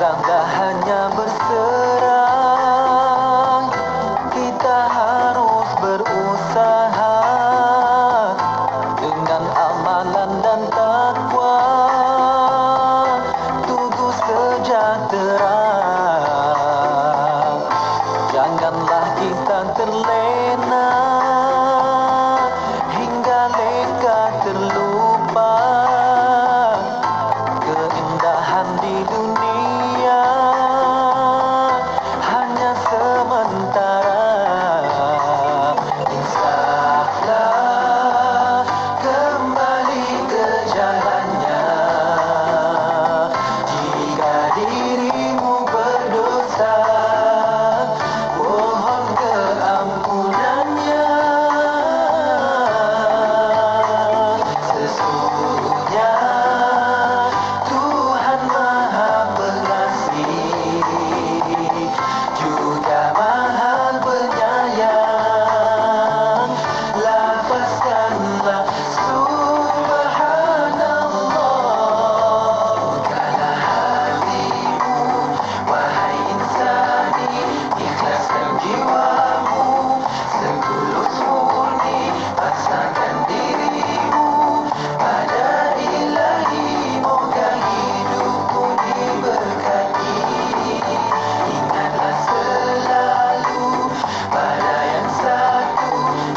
Sangka hanya berserah, kita harus berusaha dengan amalan dan takwa, tugu sejahtera. Janganlah kita terlena hingga leka terlupa keindahan di dunia hanya sementara. Insaflah kembali ke jalannya. Jika dirimu berdosa, mohon keampunannya. Sesungguhnya Tuhan Maha Pengasih, juga Maha Penyayang. Lafazkanlah Subhanallah. Bukalah hatimu, wahai insani, ikhlaskan jiwamu, setulus murni pasrahkan dirimu pada Ilahi. Moga hidupmu diberkati. Ingatlah selalu pada yang satu,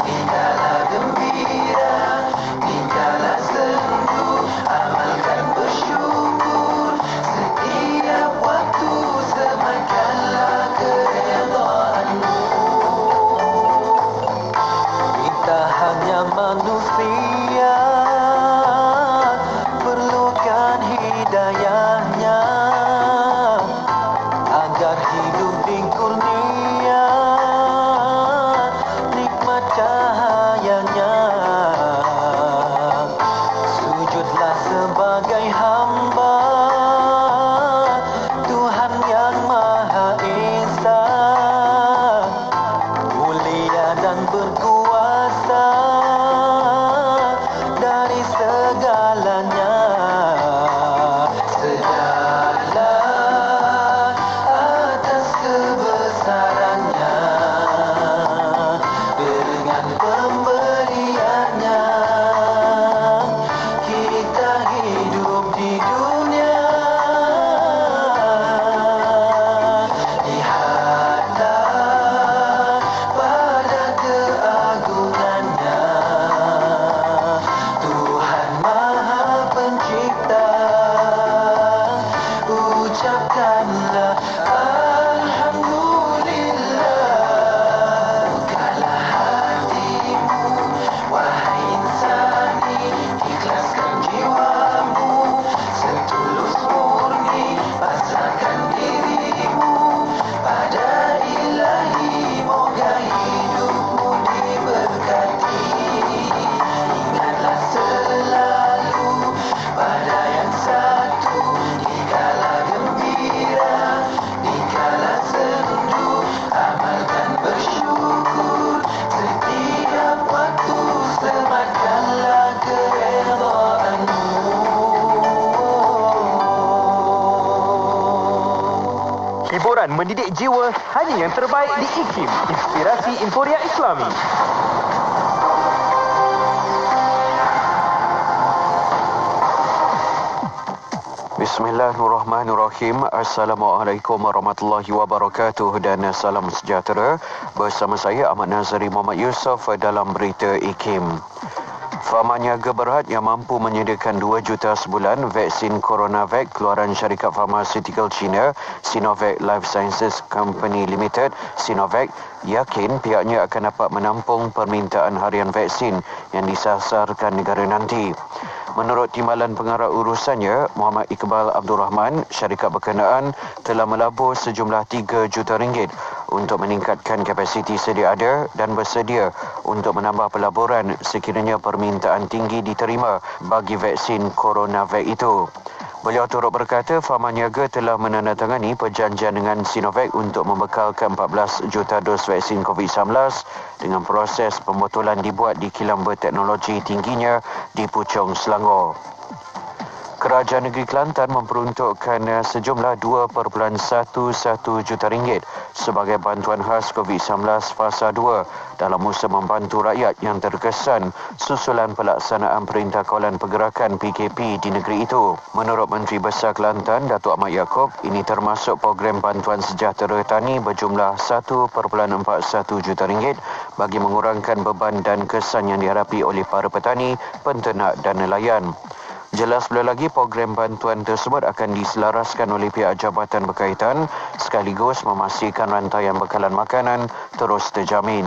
dikala gembira, dikala sendu, amalkan bersyukur setiap waktu, semakanlah keredaanmu. Kita hanya manusia, perlukan hidayahnya agar hidup di kurnia nikmat cahayanya. Sujudlah sebagai hamba Tuhan yang Maha Esa, mulia dan berkuasa dari segalanya. Sedarlah atas kebesarannya dengan pemberiannya. Kita hidup di dunia, lihatlah pada keagungannya. Tuhan Maha Pencipta, ucapkanlah Alhamdulillah. Bukalah hatimu, wahai insani, ikhlaskan jiwamu, setulus murni pasrahkan dirimu pada Ilahi. Moga hidupmu diberkati. Ingatlah selalu pada yang satu, dikala gembira, dikala Hiburan mendidik jiwa, hanya yang terbaik di IKIM, Inspirasi Inforia Islami. Bismillahirrahmanirrahim. Assalamualaikum warahmatullahi wabarakatuh dan salam sejahtera. Bersama saya Ahmad Nazari Muhammad Yusof dalam berita IKIM. Fama niaga berhad yang mampu menyediakan 2 juta sebulan vaksin CoronaVac keluaran syarikat farmasetikal China Sinovac Life Sciences Company Limited Sinovac yakin pihaknya akan dapat menampung permintaan harian vaksin yang disasarkan negara nanti. Menurut Timbalan Pengarah Urusannya, Muhammad Iqbal Abdul Rahman, syarikat berkenaan telah melabur sejumlah 3 juta ringgit untuk meningkatkan kapasiti sedia ada dan bersedia untuk menambah pelaburan sekiranya permintaan tinggi diterima bagi vaksin CoronaVac itu. Beliau turut berkata Fama Niaga telah menandatangani perjanjian dengan Sinovac untuk membekalkan 14 juta dos vaksin COVID-19 dengan proses pembotolan dibuat di kilang berteknologi tingginya di Puchong, Selangor. Kerajaan Negeri Kelantan memperuntukkan sejumlah 2.11 juta ringgit sebagai bantuan khas COVID-19 fasa 2 dalam usaha membantu rakyat yang terkesan susulan pelaksanaan Perintah Kawalan Pergerakan PKP di negeri itu. Menurut Menteri Besar Kelantan, Datuk Ahmad Yaakob, ini termasuk program bantuan sejahtera tani berjumlah 1.41 juta ringgit bagi mengurangkan beban dan kesan yang dihadapi oleh para petani, penternak dan nelayan. Jelas pula lagi program bantuan tersebut akan diselaraskan oleh pihak jabatan berkaitan sekaligus memastikan rantaian bekalan makanan terus terjamin.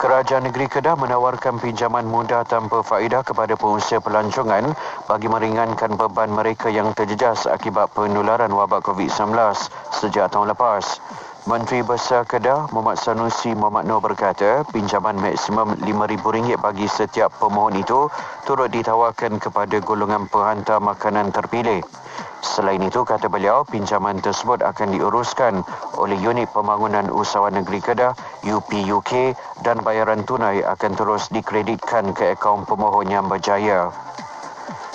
Kerajaan Negeri Kedah menawarkan pinjaman mudah tanpa faedah kepada pengusaha pelancongan bagi meringankan beban mereka yang terjejas akibat penularan wabak COVID-19 sejak tahun lepas. Menteri Besar Kedah Muhammad Sanusi Muhammad Noor berkata pinjaman maksimum RM5,000 bagi setiap pemohon itu turut ditawarkan kepada golongan penghantar makanan terpilih. Selain itu, kata beliau, pinjaman tersebut akan diuruskan oleh Unit Pembangunan Usahawan Negeri Kedah UPUK dan bayaran tunai akan terus dikreditkan ke akaun pemohon yang berjaya.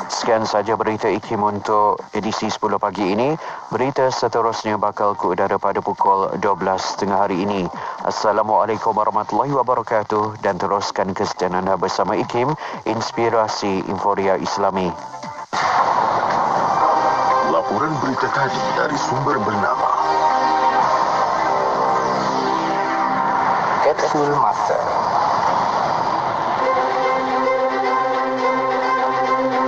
Sekian saja berita IKIM untuk edisi 10 pagi ini. Berita seterusnya bakal ke udara pada pukul 12.30 hari ini. Assalamualaikum warahmatullahi wabarakatuh dan teruskan kesetiaan anda bersama IKIM, Inspirasi Inforia Islami. Laporan berita tadi dari sumber bernama Kapsul Masa.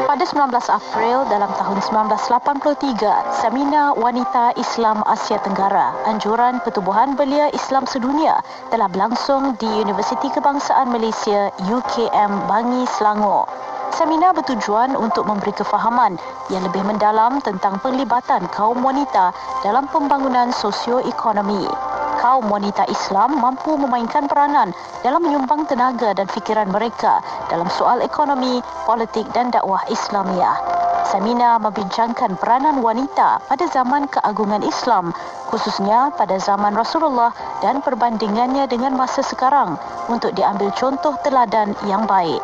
Pada 19 April dalam tahun 1983, Seminar Wanita Islam Asia Tenggara, Anjuran Pertubuhan Belia Islam Sedunia telah berlangsung di Universiti Kebangsaan Malaysia UKM Bangi, Selangor. Seminar bertujuan untuk memberi kefahaman yang lebih mendalam tentang penglibatan kaum wanita dalam pembangunan sosioekonomi. Kaum wanita Islam mampu memainkan peranan dalam menyumbang tenaga dan fikiran mereka dalam soal ekonomi, politik dan dakwah Islamiah. Seminar membincangkan peranan wanita pada zaman keagungan Islam, khususnya pada zaman Rasulullah dan perbandingannya dengan masa sekarang untuk diambil contoh teladan yang baik.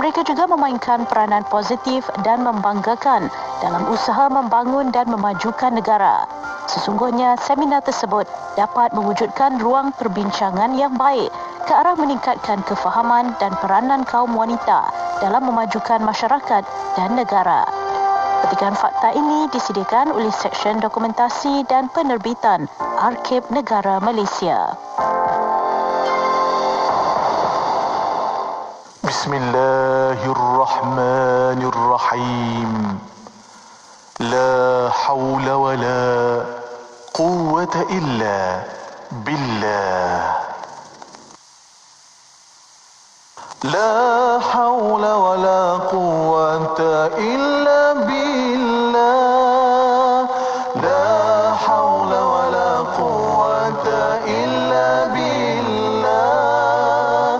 Mereka juga memainkan peranan positif dan membanggakan dalam usaha membangun dan memajukan negara. Sesungguhnya seminar tersebut dapat mewujudkan ruang perbincangan yang baik ke arah meningkatkan kefahaman dan peranan kaum wanita dalam memajukan masyarakat dan negara. Petikan fakta ini disediakan oleh Seksyen Dokumentasi dan Penerbitan Arkib Negara Malaysia. Bismillahirrahmanirrahim. La hawla wa la quwwata illa billah. La hawla wa la quwwata illa billah. La hawla wa la quwwata illa billah.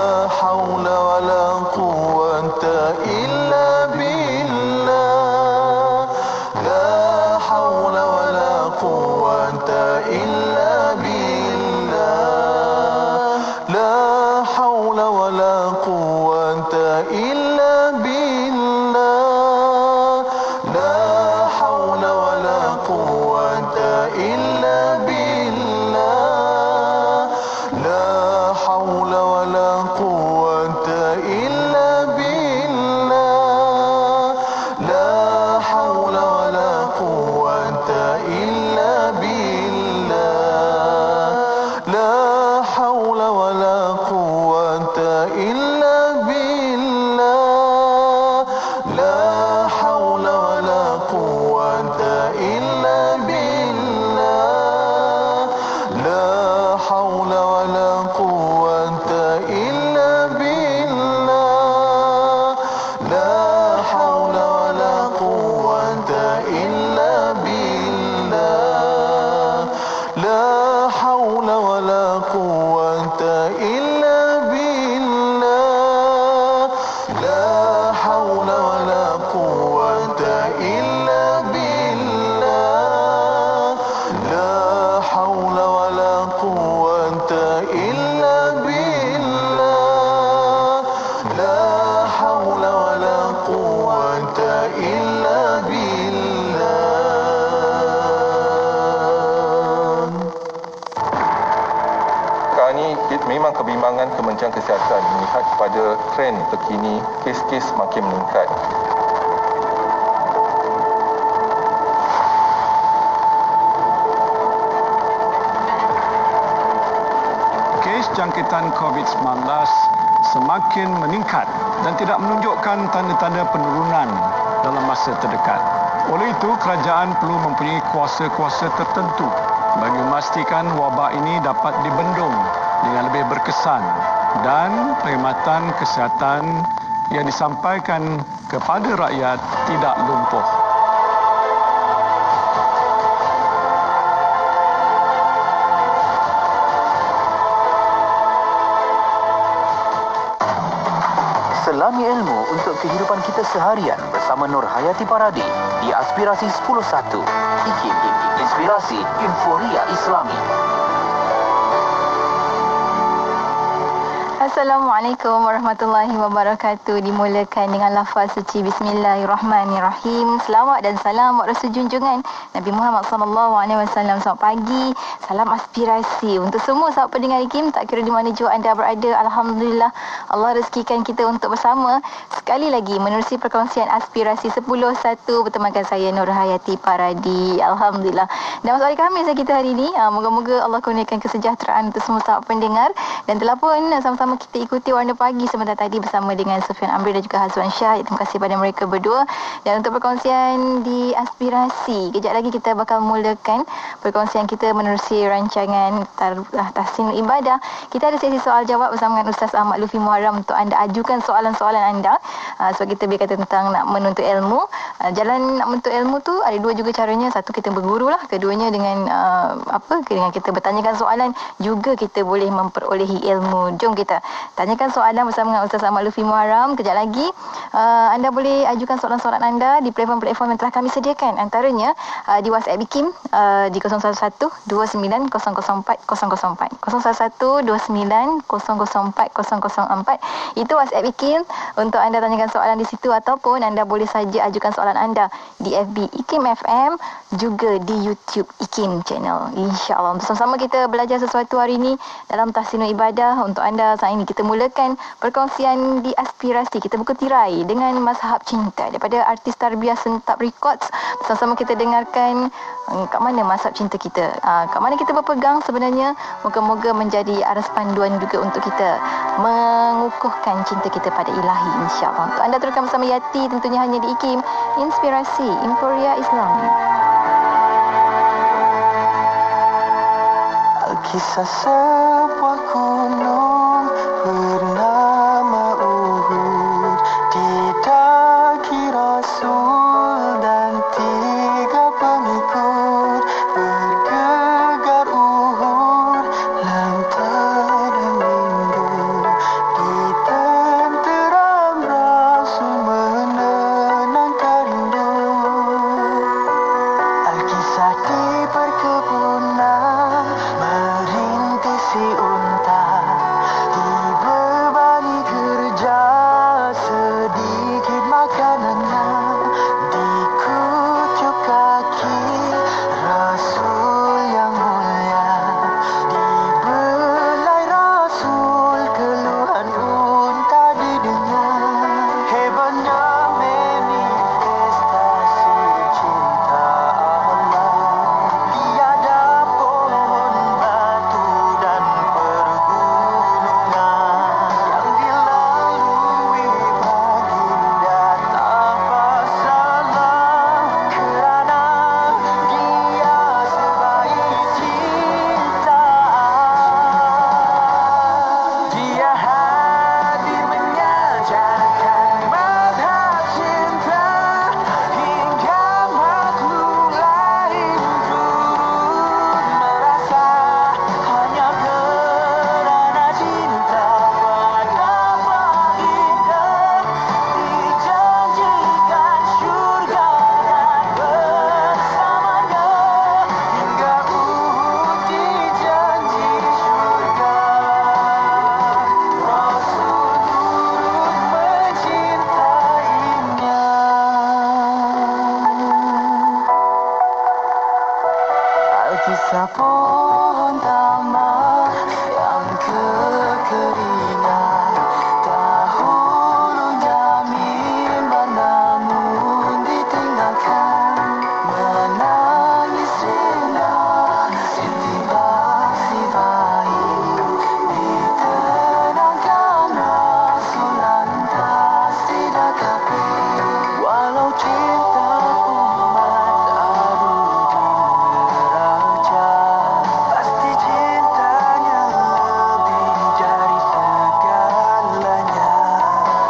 La hawla wa la quwwata illa billah. La hawla wa la quwwata illa billah. La hawla wa la quwwata illa billah. La hawla wa la quwwata إلا بالله لا حول ولا قوة إلا بالله لا حول ولا قوة إلا بالله لا حول ولا قوة إلا بالله لا حول ولا قوة إلا بالله لا حول ولا قوة إلا بالله لا حول ولا قوة إلا بالله لا حول ولا قوة إلا بالله لا حول ولا قوة إلا بالله لا حول ولا قوة إلا بالله لا حول ولا قوة إلا بالله. Sekarang ini memang kebimbangan Kementerian Kesihatan melihat kepada trend terkini kes-kes makin meningkat. Kes jangkitan COVID-19 semakin meningkat dan tidak menunjukkan tanda-tanda penurunan dalam masa terdekat. Oleh itu, kerajaan perlu mempunyai kuasa-kuasa tertentu bagi memastikan wabak ini dapat dibendung dengan lebih berkesan dan perkhidmatan kesihatan yang disampaikan kepada rakyat tidak lumpuh. Selami ilmu untuk kehidupan kita seharian bersama Nur Hayati Paradi di Aspirasi 10.1. IKIM, Inspirasi Inforia Islami. Assalamualaikum warahmatullahi wabarakatuh. Dimulakan dengan lafaz suci Bismillahirrahmanirrahim. Selawat dan salam buat Rasul junjungan Nabi Muhammad SAW. Selamat pagi. Salam aspirasi untuk semua sahabat pendengar IKIM, tak kira di mana jua anda berada. Alhamdulillah, Allah rezekikan kita untuk bersama sekali lagi menerusi perkongsian aspirasi 10.1 bertemakan saya Nur Hayati Paradi. Alhamdulillah. Dan masuk hari Khamis kita hari ini. Moga-moga Allah kurniakan kesejahteraan untuk semua sahabat pendengar. Dan telah pun sama-sama kita ikuti Warna Pagi sebentar tadi bersama dengan Sufian Amri dan juga Hazwan Syah. Terima kasih pada mereka berdua. Dan untuk perkongsian di aspirasi, kejap lagi kita bakal mulakan perkongsian kita menerusi rancangan Tahsin Ibadah. Kita ada sesi soal jawab bersama dengan Ustaz Ahmad Lufi Muharram untuk anda ajukan soalan-soalan anda. Sebab kita berkata tentang nak menuntut ilmu. Jalan nak menuntut ilmu tu ada dua juga caranya. Satu, kita berguru lah. Keduanya dengan dengan kita bertanyakan soalan, juga kita boleh memperolehi ilmu. Jom kita tanyakan soalan bersama dengan Ustaz Ahmad Lufi Muharram. Kejap lagi anda boleh ajukan soalan-soalan anda di platform-platform yang telah kami sediakan. Antaranya di WhatsApp IKIM di 011-29-004-004 011-29-004-004. Itu WhatsApp IKIM untuk anda tanyakan soalan di situ, ataupun anda boleh saja ajukan soalan anda di FB IKIM FM, juga di YouTube IKIM channel. InsyaAllah bersama-sama kita belajar sesuatu hari ini dalam Tahsinul Ibadah. Untuk anda saat ini kita mulakan perkongsian di aspirasi. Kita buka tirai dengan Mazhab Cinta daripada artis Tarbiyah Sentap Records. Bersama-sama kita dengarkan kat mana mazhab cinta kita, kat mana kita berpegang sebenarnya. Moga-moga menjadi aras panduan juga untuk kita mengukuhkan cinta kita pada ilahi, insya-Allah. Untuk anda teruskan bersama Yati, tentunya hanya di IKIM, Inspirasi Inforia Islami. Kisah sebuah gunung bernama Uhud, didaki Rasul dan 3 pengikut. Bergegar Uhud, lantai minggu, di tenteram Rasul menenangkan rindu. Alkisah di perkebunan, merintisi unta, Rasa pohon taman yang kekeringan, dahulunya mimbar namun ditinggalkan, menangis rendah tiba si bayi, ditenangkan rasul lantas didakapi. Walau cinta umat arung neraca, pasti cintanya lebih dari segalanya.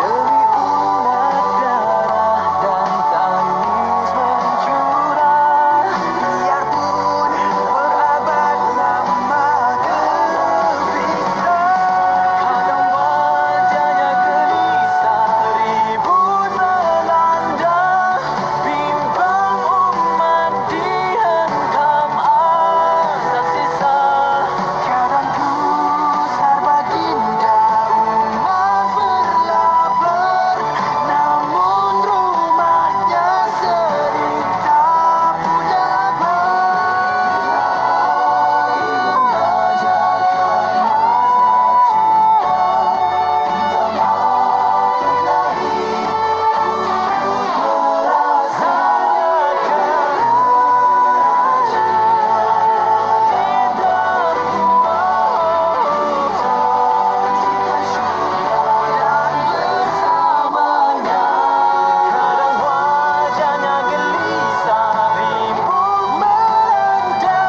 Demi umat darah dan tangis mencurah, biarpun berabad lama gelisah. Kadang wajahnya gelisah, ribut melanda, bimbang umat dihentam azab sisa. Kadang gusar baginda umat berlapar, namun rumahnya sering tak punya apa. Mengajarkan azab cinta hingga mati lagi, turut bersamanya. Kadang wajahnya gelisah, ribut melanda,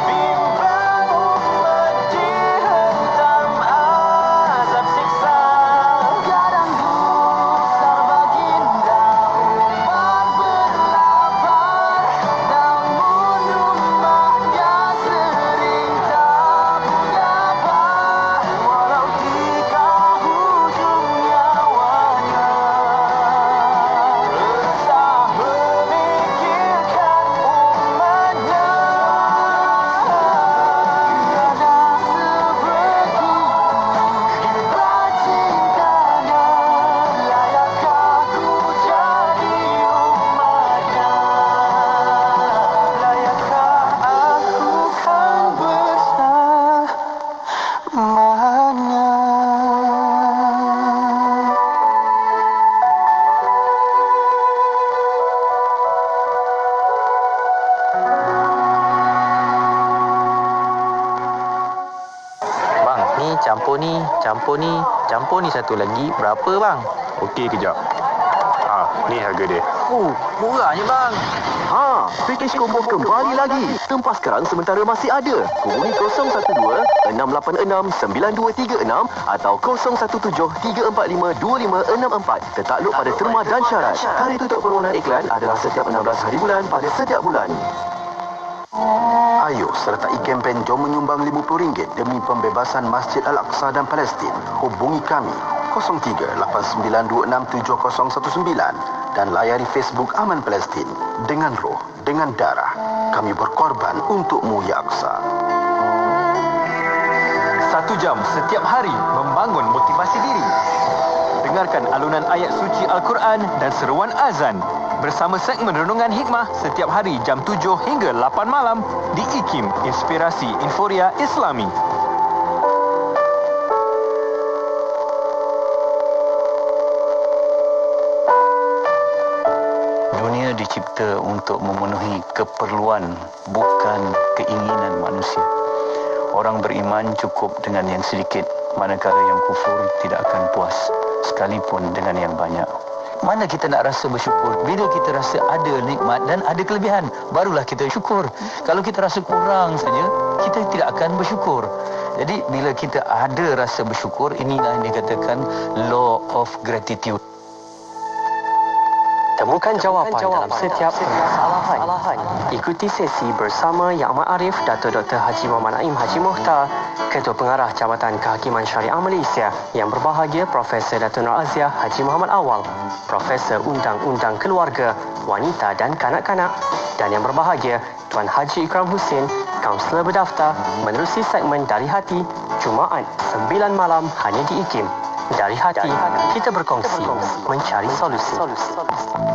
bimbang umat dihentam azab siksa. Kadang gusar baginda umat berlapar, namun rumahnya sering tak punya apa. Walau jika hujung nyawanya, resah memikirkan umatnya. Tiada sebegitu hebat cintanya, layakkah ku jadi umatnya? Layakkah aku kan bersamanya? Bang, ni campur ni satu lagi. Berapa bang? Okey, kejap. Ni harga dia. Oh, murahnya bang. Package combo kembali lagi. Tempah sekarang sementara masih ada. Hubungi 012-686-9236 atau 017-345-2564. Tertakluk pada terma dan syarat. Tarikh tutup permohonan iklan adalah setiap 16 hari bulan pada setiap bulan. Ayo sertai kempen Jom Menyumbang RM50 demi pembebasan Masjid Al-Aqsa dan Palestin. Hubungi kami 03-8926-7019 dan layari Facebook Aman Palestin. Dengan roh, dengan darah, kami berkorban untukmu ya Aqsa. 1 jam setiap hari membangun motivasi diri. Dengarkan alunan ayat suci Al-Quran dan seruan azan bersama segmen Renungan Hikmah setiap hari jam 7 hingga 8 malam di IKIM, Inspirasi Inforia Islami. Dunia dicipta untuk memenuhi keperluan, bukan keinginan manusia. Orang beriman cukup dengan yang sedikit, manakala yang kufur tidak akan puas, sekalipun dengan yang banyak. Mana kita nak rasa bersyukur? Bila kita rasa ada nikmat dan ada kelebihan, barulah kita syukur. Kalau kita rasa kurang saja, kita tidak akan bersyukur. Jadi bila kita ada rasa bersyukur, inilah yang dikatakan law of gratitude. Temukan jawapan dalam setiap permasalahan. Ikuti sesi bersama Yang Amat Arif Dato' Dr. Haji Muhammad Naim Haji Mohtar, Ketua Pengarah Jabatan Kehakiman Syariah Malaysia, yang berbahagia Profesor Dato' Nur Aziah Haji Muhammad Awal, Profesor Undang-Undang Keluarga, Wanita dan Kanak-kanak, dan yang berbahagia Tuan Haji Ikram Husin, Kaunselor berdaftar, menerusi segmen Dari Hati, Jumaat 9 malam hanya di IKIM. Dari hati, kita berkongsi mencari solusi.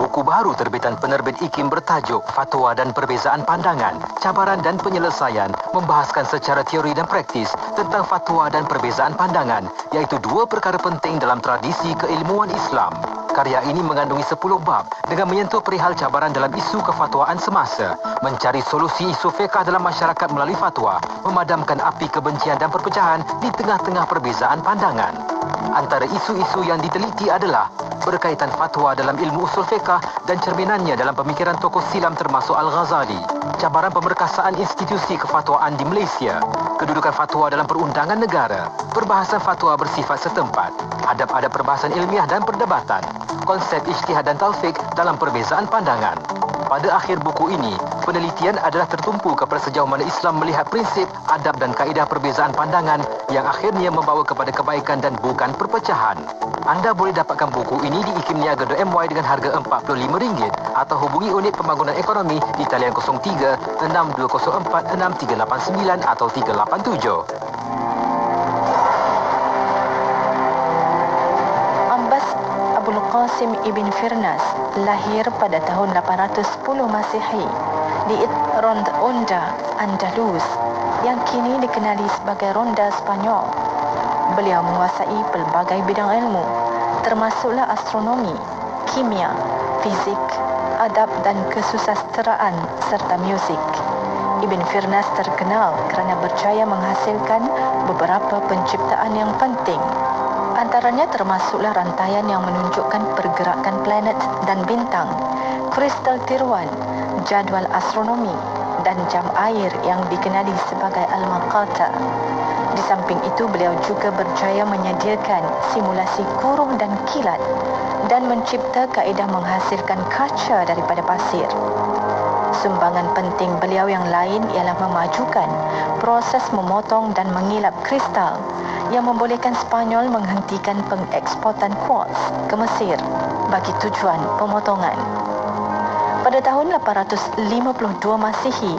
Buku baru terbitan penerbit IKIM bertajuk Fatwa dan Perbezaan Pandangan, Cabaran dan Penyelesaian membahaskan secara teori dan praktis tentang fatwa dan perbezaan pandangan, iaitu dua perkara penting dalam tradisi keilmuan Islam. Karya ini mengandungi 10 bab dengan menyentuh perihal cabaran dalam isu kefatwaan semasa, mencari solusi isu fiqh dalam masyarakat melalui fatwa, memadamkan api kebencian dan perpecahan di tengah-tengah perbezaan pandangan. Antara isu-isu yang diteliti adalah berkaitan fatwa dalam ilmu usul fiqh dan cerminannya dalam pemikiran tokoh silam termasuk Al-Ghazali, cabaran pemerkasaan institusi kefatwaan di Malaysia, kedudukan fatwa dalam perundangan negara, perbahasan fatwa bersifat setempat, adab-adab perbahasan ilmiah dan perdebatan, konsep ijtihad dan taufik dalam perbezaan pandangan. Pada akhir buku ini, penelitian adalah tertumpu kepada sejauh mana Islam melihat prinsip, adab dan kaedah perbezaan pandangan yang akhirnya membawa kepada kebaikan dan bukan perpecahan. Anda boleh dapatkan buku ini di ikimniaga.my dengan harga RM45 atau hubungi unit pembangunan ekonomi di talian 03 6204 6389 atau 387. Abul Qasim Ibn Firnas lahir pada tahun 810 Masihi di Ronda, Andalus yang kini dikenali sebagai Ronda Spanyol. Beliau menguasai pelbagai bidang ilmu, termasuklah astronomi, kimia, fizik, adab dan kesusasteraan serta muzik. Ibn Firnas terkenal kerana berjaya menghasilkan beberapa penciptaan yang penting. Antaranya termasuklah rantaian yang menunjukkan pergerakan planet dan bintang, kristal tiruan, jadual astronomi dan jam air yang dikenali sebagai Al-Maqata. Di samping itu, beliau juga berjaya menyediakan simulasi kurung dan kilat dan mencipta kaedah menghasilkan kaca daripada pasir. Sumbangan penting beliau yang lain ialah memajukan proses memotong dan mengilap kristal yang membolehkan Spanyol menghentikan pengeksportan kuarts ke Mesir bagi tujuan pemotongan. Pada tahun 852 Masihi,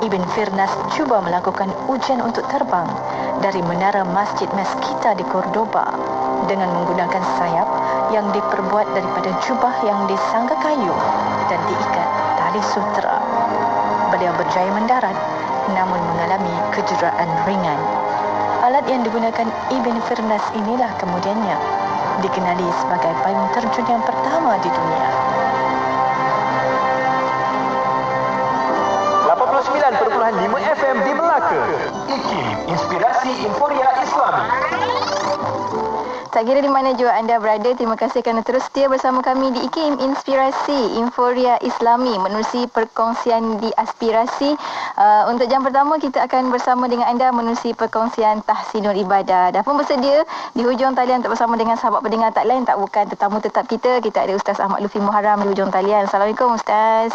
Ibn Firnas cuba melakukan ujian untuk terbang dari menara Masjid Mezquita di Cordoba dengan menggunakan sayap yang diperbuat daripada jubah yang disangga kayu dan diikat tali sutera. Beliau berjaya mendarat namun mengalami kecederaan ringan. Alat yang digunakan Ibn Firnas inilah kemudiannya dikenali sebagai payung terjun yang pertama di dunia. 89.5 FM di Melaka. IKIM, Inspirasi Inforia Islami. Tak kira di mana jua anda berada, terima kasih kerana terus setia bersama kami di IKIM Inspirasi Inforia Islami menerusi perkongsian di aspirasi. Untuk jam pertama kita akan bersama dengan anda menerusi perkongsian Tahsinul Ibadah. Dah pun bersedia di hujung talian untuk bersama dengan sahabat pendengar tak lain tak bukan tetamu tetap kita. Kita ada Ustaz Ahmad Lutfi Muharram di hujung talian. Assalamualaikum Ustaz.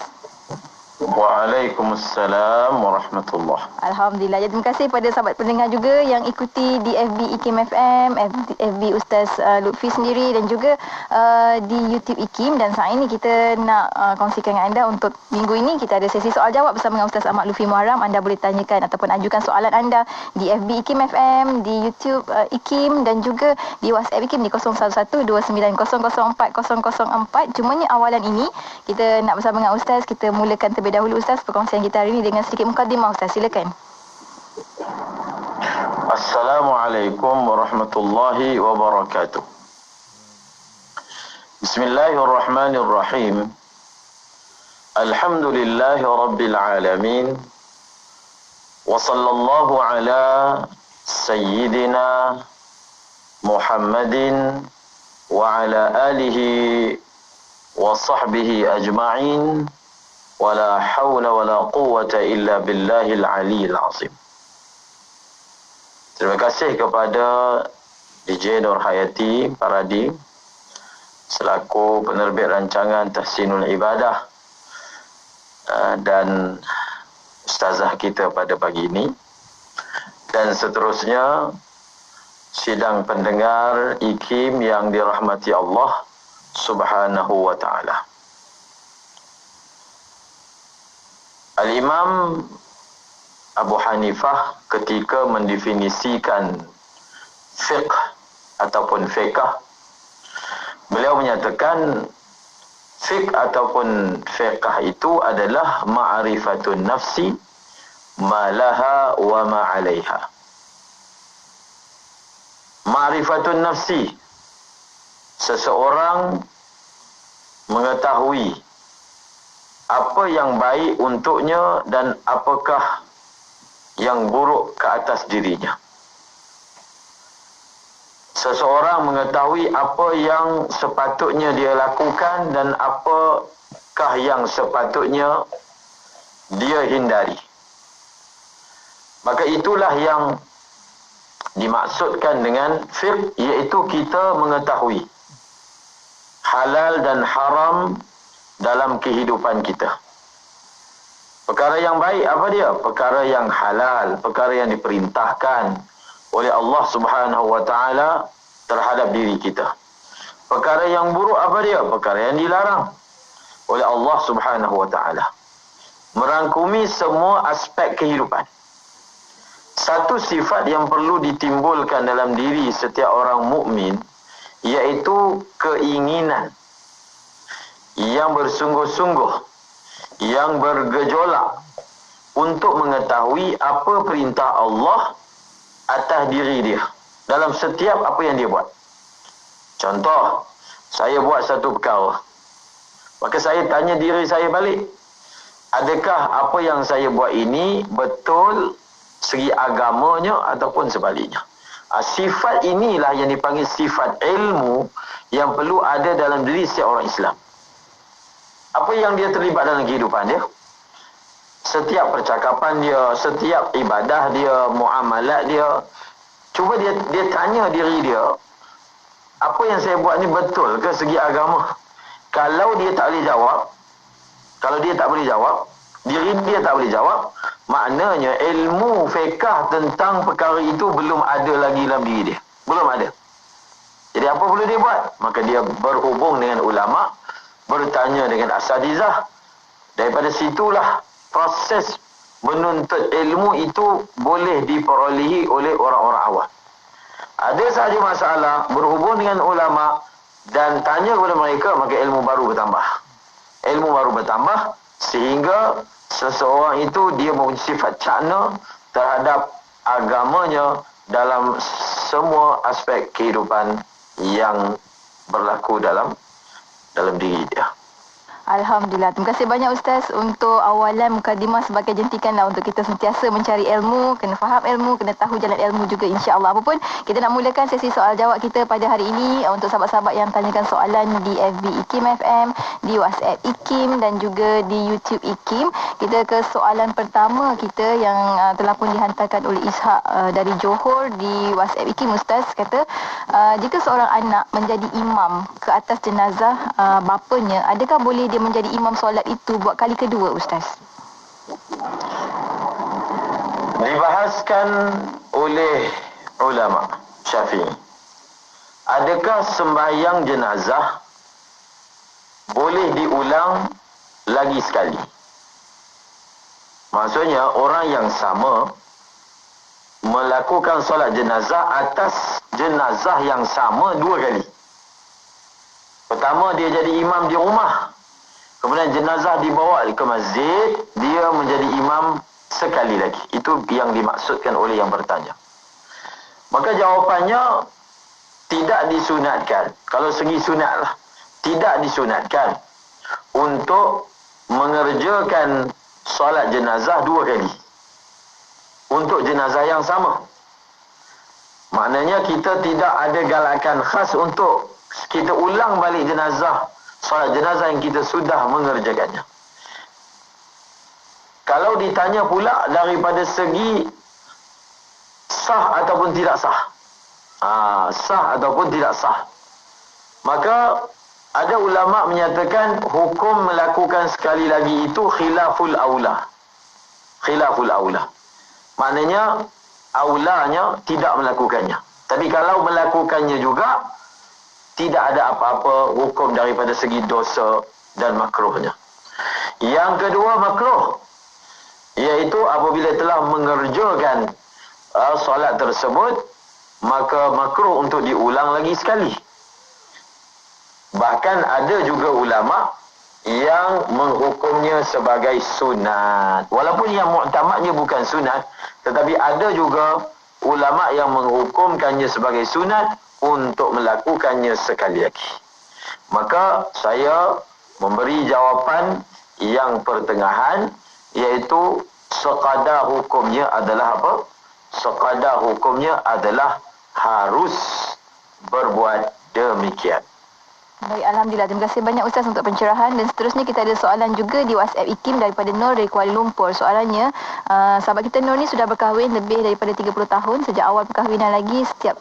Waalaikumsalam warahmatullahi. Alhamdulillah. Terima kasih pada sahabat pendengar juga yang ikuti di FB IKIM FM, FB Ustaz Lutfi sendiri dan juga di YouTube IKIM. Dan saat ini kita nak kongsikan dengan anda untuk minggu ini kita ada sesi soal jawab bersama dengan Ustaz Ahmad Lutfi Muharram. Anda boleh tanyakan ataupun ajukan soalan anda di FB IKIM FM, di YouTube IKIM dan juga di WhatsApp IKIM di 0112900404. Cumanya awalan ini kita nak bersama dengan Ustaz, kita mulakan terlebih dahulu Ustaz perkongsian kita hari ini dengan sedikit mukadimah Ustaz, silakan. Assalamualaikum warahmatullahi wabarakatuh. Bismillahirrahmanirrahim. Alhamdulillahi rabbil alamin. Wa sallallahu ala sayyidina Muhammadin wa ala alihi wa sahbihi ajma'in. Wala hawla wala quwwata illa billahil aliyil azim. Terima kasih kepada DJ Nur Hayati Paradi selaku penerbit rancangan Tahsinul Ibadah dan ustazah kita pada pagi ini, dan seterusnya sidang pendengar IKIM yang dirahmati Allah Subhanahu wa ta'ala. Al-Imam Abu Hanifah ketika mendefinisikan fiqh ataupun fiqh. Beliau menyatakan fiqh ataupun fiqh itu adalah ma'rifatun nafsi ma laha wa ma 'alaiha. Ma'rifatun nafsi, seseorang mengetahui apa yang baik untuknya dan apakah yang buruk ke atas dirinya. Seseorang mengetahui apa yang sepatutnya dia lakukan dan apakah yang sepatutnya dia hindari. Maka itulah yang dimaksudkan dengan fiqh, iaitu kita mengetahui halal dan haram dalam kehidupan kita. Perkara yang baik apa dia? Perkara yang halal, perkara yang diperintahkan oleh Allah Subhanahu wa taala terhadap diri kita. Perkara yang buruk apa dia? Perkara yang dilarang oleh Allah Subhanahu wa taala. Merangkumi semua aspek kehidupan. Satu sifat yang perlu ditimbulkan dalam diri setiap orang mukmin, iaitu keinginan yang bersungguh-sungguh, yang bergejolak untuk mengetahui apa perintah Allah atas diri dia dalam setiap apa yang dia buat. Contoh, saya buat satu perkara, maka saya tanya diri saya balik, adakah apa yang saya buat ini betul segi agamanya ataupun sebaliknya. Sifat inilah yang dipanggil sifat ilmu yang perlu ada dalam diri setiap orang Islam. Apa yang dia terlibat dalam kehidupan dia, setiap percakapan dia, setiap ibadah dia, muamalat dia, cuba dia tanya diri dia, apa yang saya buat ni betul ke segi agama? Kalau dia tak boleh jawab, kalau dia tak boleh jawab, diri dia tak boleh jawab, maknanya ilmu fiqh tentang perkara itu belum ada lagi dalam diri dia. Belum ada. Jadi apa perlu dia buat? Maka dia berhubung dengan ulama, bertanya dengan asatizah. Daripada situlah proses menuntut ilmu itu boleh diperolehi oleh orang-orang awam. Ada sahaja masalah berhubung dengan ulama dan tanya kepada mereka, maka ilmu baru bertambah. Ilmu baru bertambah sehingga seseorang itu dia mempunyai sifat cakna terhadap agamanya dalam semua aspek kehidupan yang berlaku dalam diri dia. Alhamdulillah. Terima kasih banyak Ustaz untuk awalan mukadimah sebagai jentikanlah untuk kita sentiasa mencari ilmu, kena faham ilmu, kena tahu jalan ilmu juga insya-Allah. Apapun, kita nak mulakan sesi soal jawab kita pada hari ini untuk sahabat-sahabat yang tanyakan soalan di FB IKIM FM, di WhatsApp IKIM dan juga di YouTube IKIM. Kita ke soalan pertama kita yang telah pun dihantarkan oleh Ishak dari Johor di WhatsApp IKIM. Ustaz kata, jika seorang anak menjadi imam ke atas jenazah bapanya, adakah boleh dia menjadi imam solat itu buat kali kedua, Ustaz? Dibahaskan oleh ulama Syafi'i, adakah sembahyang jenazah boleh diulang lagi sekali? Maksudnya orang yang sama melakukan solat jenazah atas jenazah yang sama dua kali. Pertama dia jadi imam di rumah, kemudian jenazah dibawa ke masjid, dia menjadi imam sekali lagi. Itu yang dimaksudkan oleh yang bertanya. Maka jawapannya tidak disunatkan. Kalau segi sunat lah, tidak disunatkan untuk mengerjakan solat jenazah dua kali untuk jenazah yang sama. Maknanya kita tidak ada galakan khas untuk kita ulang balik jenazah, solat jenazah yang kita sudah mengerjakannya. Kalau ditanya pula daripada segi sah ataupun tidak sah, sah ataupun tidak sah, maka ada ulama menyatakan hukum melakukan sekali lagi itu khilaful aula. Khilaful aula, maknanya aulanya tidak melakukannya. Tapi kalau melakukannya juga, tidak ada apa-apa hukum daripada segi dosa dan makruhnya. Yang kedua makruh, iaitu apabila telah mengerjakan solat tersebut maka makruh untuk diulang lagi sekali. Bahkan ada juga ulama yang menghukumnya sebagai sunat. Walaupun yang muktamadnya bukan sunat, tetapi ada juga ulama yang menghukumkannya sebagai sunat untuk melakukannya sekali lagi. Maka saya memberi jawapan yang pertengahan, iaitu sekadar hukumnya adalah apa? Sekadar hukumnya adalah harus berbuat demikian. Baik, Alhamdulillah. Terima kasih banyak Ustaz untuk pencerahan. Dan seterusnya kita ada soalan juga di WhatsApp IKIM daripada Nur dari Kuala Lumpur. Soalannya, sahabat kita Nur ni sudah berkahwin lebih daripada 30 tahun. Sejak awal perkahwinan lagi, setiap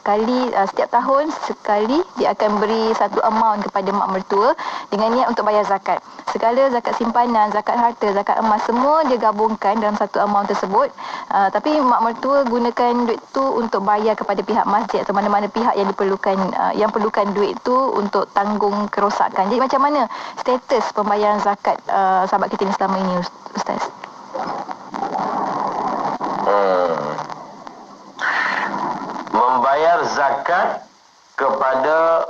tahun sekali dia akan beri satu amount kepada mak mertua dengan niat untuk bayar zakat. Segala zakat simpanan, zakat harta, zakat emas, semua dia gabungkan dalam satu amount tersebut. Tapi mak mertua gunakan duit tu untuk bayar kepada pihak masjid atau mana-mana pihak yang diperlukan, yang perlukan duit tu untuk tanggung kerosakan. Jadi macam mana status pembayaran zakat sahabat kita ni selama ini, Ustaz? Membayar zakat kepada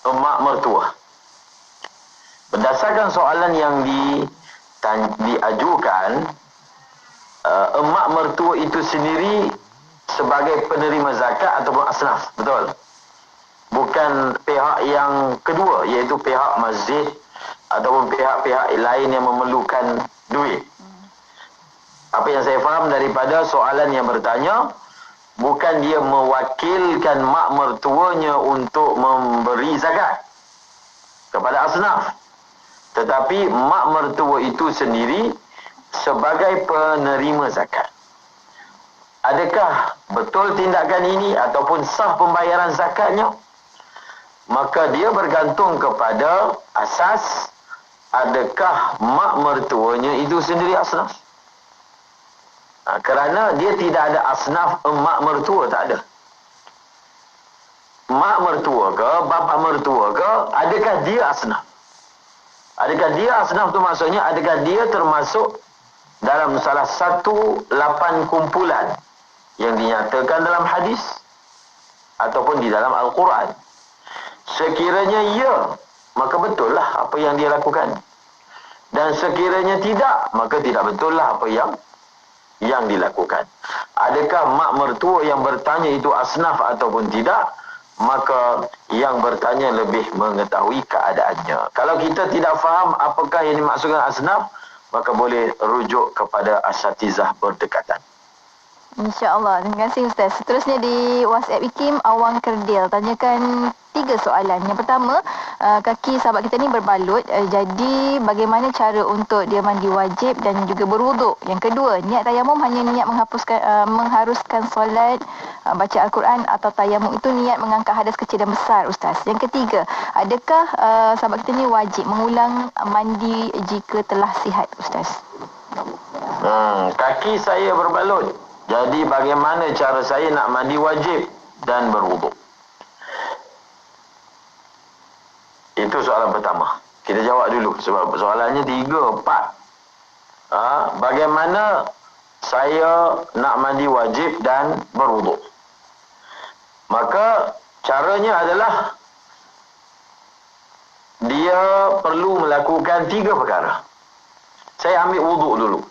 emak mertua. Berdasarkan soalan yang diajukan, emak mertua itu sendiri sebagai penerima zakat ataupun asnaf, betul? Bukan pihak yang kedua, iaitu pihak masjid ataupun pihak-pihak lain yang memerlukan duit. Apa yang saya faham daripada soalan yang bertanya, bukan dia mewakilkan mak mertuanya untuk memberi zakat kepada asnaf, tetapi mak mertua itu sendiri sebagai penerima zakat. Adakah betul tindakan ini ataupun sah pembayaran zakatnya? Maka dia bergantung kepada asas adakah mak mertuanya itu sendiri asnaf. Kerana dia tidak ada asnaf emak mertua, tak ada. Mak mertua ke, bapa mertua ke, adakah dia asnaf? Adakah dia asnaf tu maksudnya adakah dia termasuk dalam salah satu 8 kumpulan yang dinyatakan dalam hadis ataupun di dalam Al-Quran? Sekiranya ya, maka betul lah apa yang dia lakukan. Dan sekiranya tidak, maka tidak betul lah apa yang dilakukan. Adakah mak mertua yang bertanya itu asnaf ataupun tidak? Maka yang bertanya lebih mengetahui keadaannya. Kalau kita tidak faham apakah yang dimaksudkan asnaf, maka boleh rujuk kepada asatizah berdekatan. InsyaAllah. Terima kasih Ustaz. Seterusnya di WhatsApp IKIM, Awang Kerdil tanyakan 3 soalan. Yang pertama, kaki sahabat kita ni berbalut. Jadi bagaimana cara untuk dia mandi wajib dan juga berwuduk? Yang kedua, niat tayamum hanya niat mengharuskan solat, baca Al-Quran, atau tayamum itu niat mengangkat hadas kecil dan besar, Ustaz? Yang ketiga, adakah sahabat kita ni wajib mengulang mandi jika telah sihat, Ustaz? Kaki saya berbalut. Jadi bagaimana cara saya nak mandi wajib dan berwuduk? Itu soalan pertama. Kita jawab dulu sebab soalannya 3, 4. Bagaimana saya nak mandi wajib dan berwuduk? Maka caranya adalah dia perlu melakukan 3 perkara. Saya ambil wuduk dulu.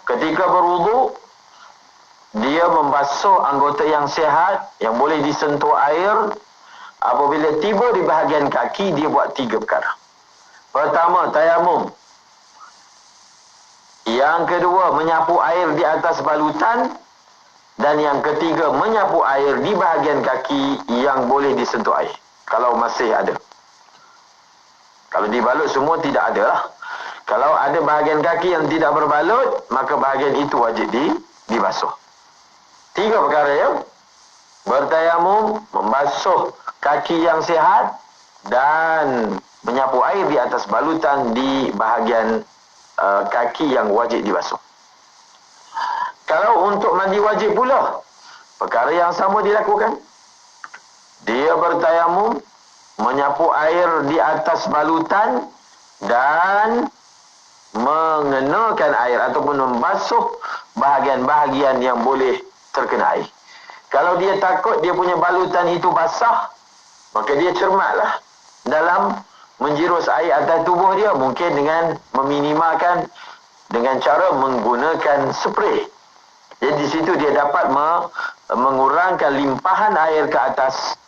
Ketika berwuduk, dia membasuh anggota yang sihat yang boleh disentuh air. Apabila tiba di bahagian kaki, dia buat 3 perkara. Pertama, tayamum. Yang kedua, menyapu air di atas balutan. Dan yang ketiga, menyapu air di bahagian kaki yang boleh disentuh air, kalau masih ada. Kalau dibalut semua tidak ada lah. Kalau ada bahagian kaki yang tidak berbalut, maka bahagian itu wajib dibasuh. 3 perkara ya. Bertayamum, membasuh kaki yang sihat, dan menyapu air di atas balutan di bahagian kaki yang wajib dibasuh. Kalau untuk mandi wajib pula, perkara yang sama dilakukan. Dia bertayamum, menyapu air di atas balutan, dan mengenakan air ataupun membasuh bahagian-bahagian yang boleh terkena air. Kalau dia takut dia punya balutan itu basah, maka dia cermatlah dalam menjirus air atas tubuh dia, mungkin dengan meminimalkan dengan cara menggunakan spray. Jadi di situ dia dapat mengurangkan limpahan air ke atas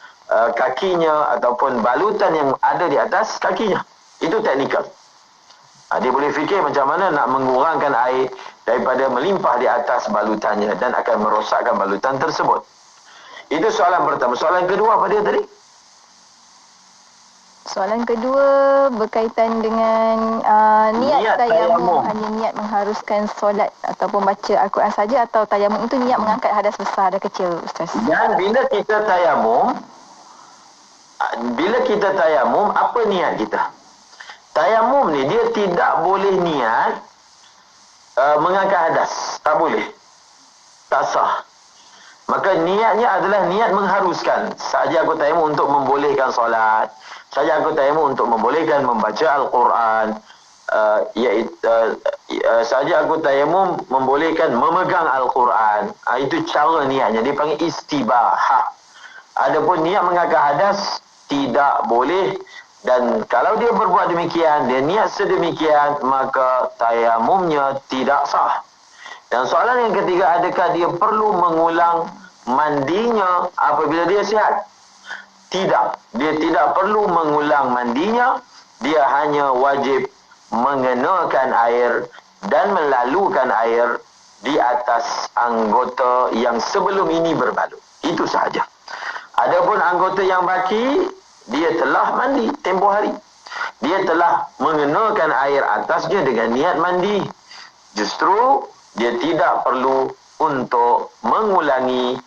kakinya ataupun balutan yang ada di atas kakinya. Itu teknikal. Dia boleh fikir macam mana nak mengurangkan air daripada melimpah di atas balutannya dan akan merosakkan balutan tersebut. Itu soalan pertama. Soalan kedua apa dia tadi? Soalan kedua berkaitan dengan niat tayamum. Hanya niat mengharuskan solat ataupun baca Al-Quran saja, atau tayamum itu niat mengangkat hadas besar dan kecil, Ustaz? Dan bila kita tayamum, apa niat kita? Tayamum ni dia tidak boleh niat mengangkat hadas. Tak boleh. Tak sah. Maka niatnya adalah niat mengharuskan. Saja aku tayamum untuk membolehkan solat. Saja aku tayamum untuk membolehkan membaca Al-Quran. Saja aku tayamum membolehkan memegang Al-Quran. Itu cara niatnya. Dia panggil istibahah. Adapun niat mengangkat hadas tidak boleh. Dan kalau dia berbuat demikian, dia niat sedemikian, maka tayamumnya tidak sah. Dan soalan yang ketiga, adakah dia perlu mengulang mandinya apabila dia sihat? Tidak. Dia tidak perlu mengulang mandinya. Dia hanya wajib mengenakan air dan melalukan air di atas anggota yang sebelum ini berbalut. Itu sahaja. Adapun anggota yang baki, dia telah mandi tempoh hari. Dia telah mengenakan air atasnya dengan niat mandi. Justru dia tidak perlu untuk mengulangi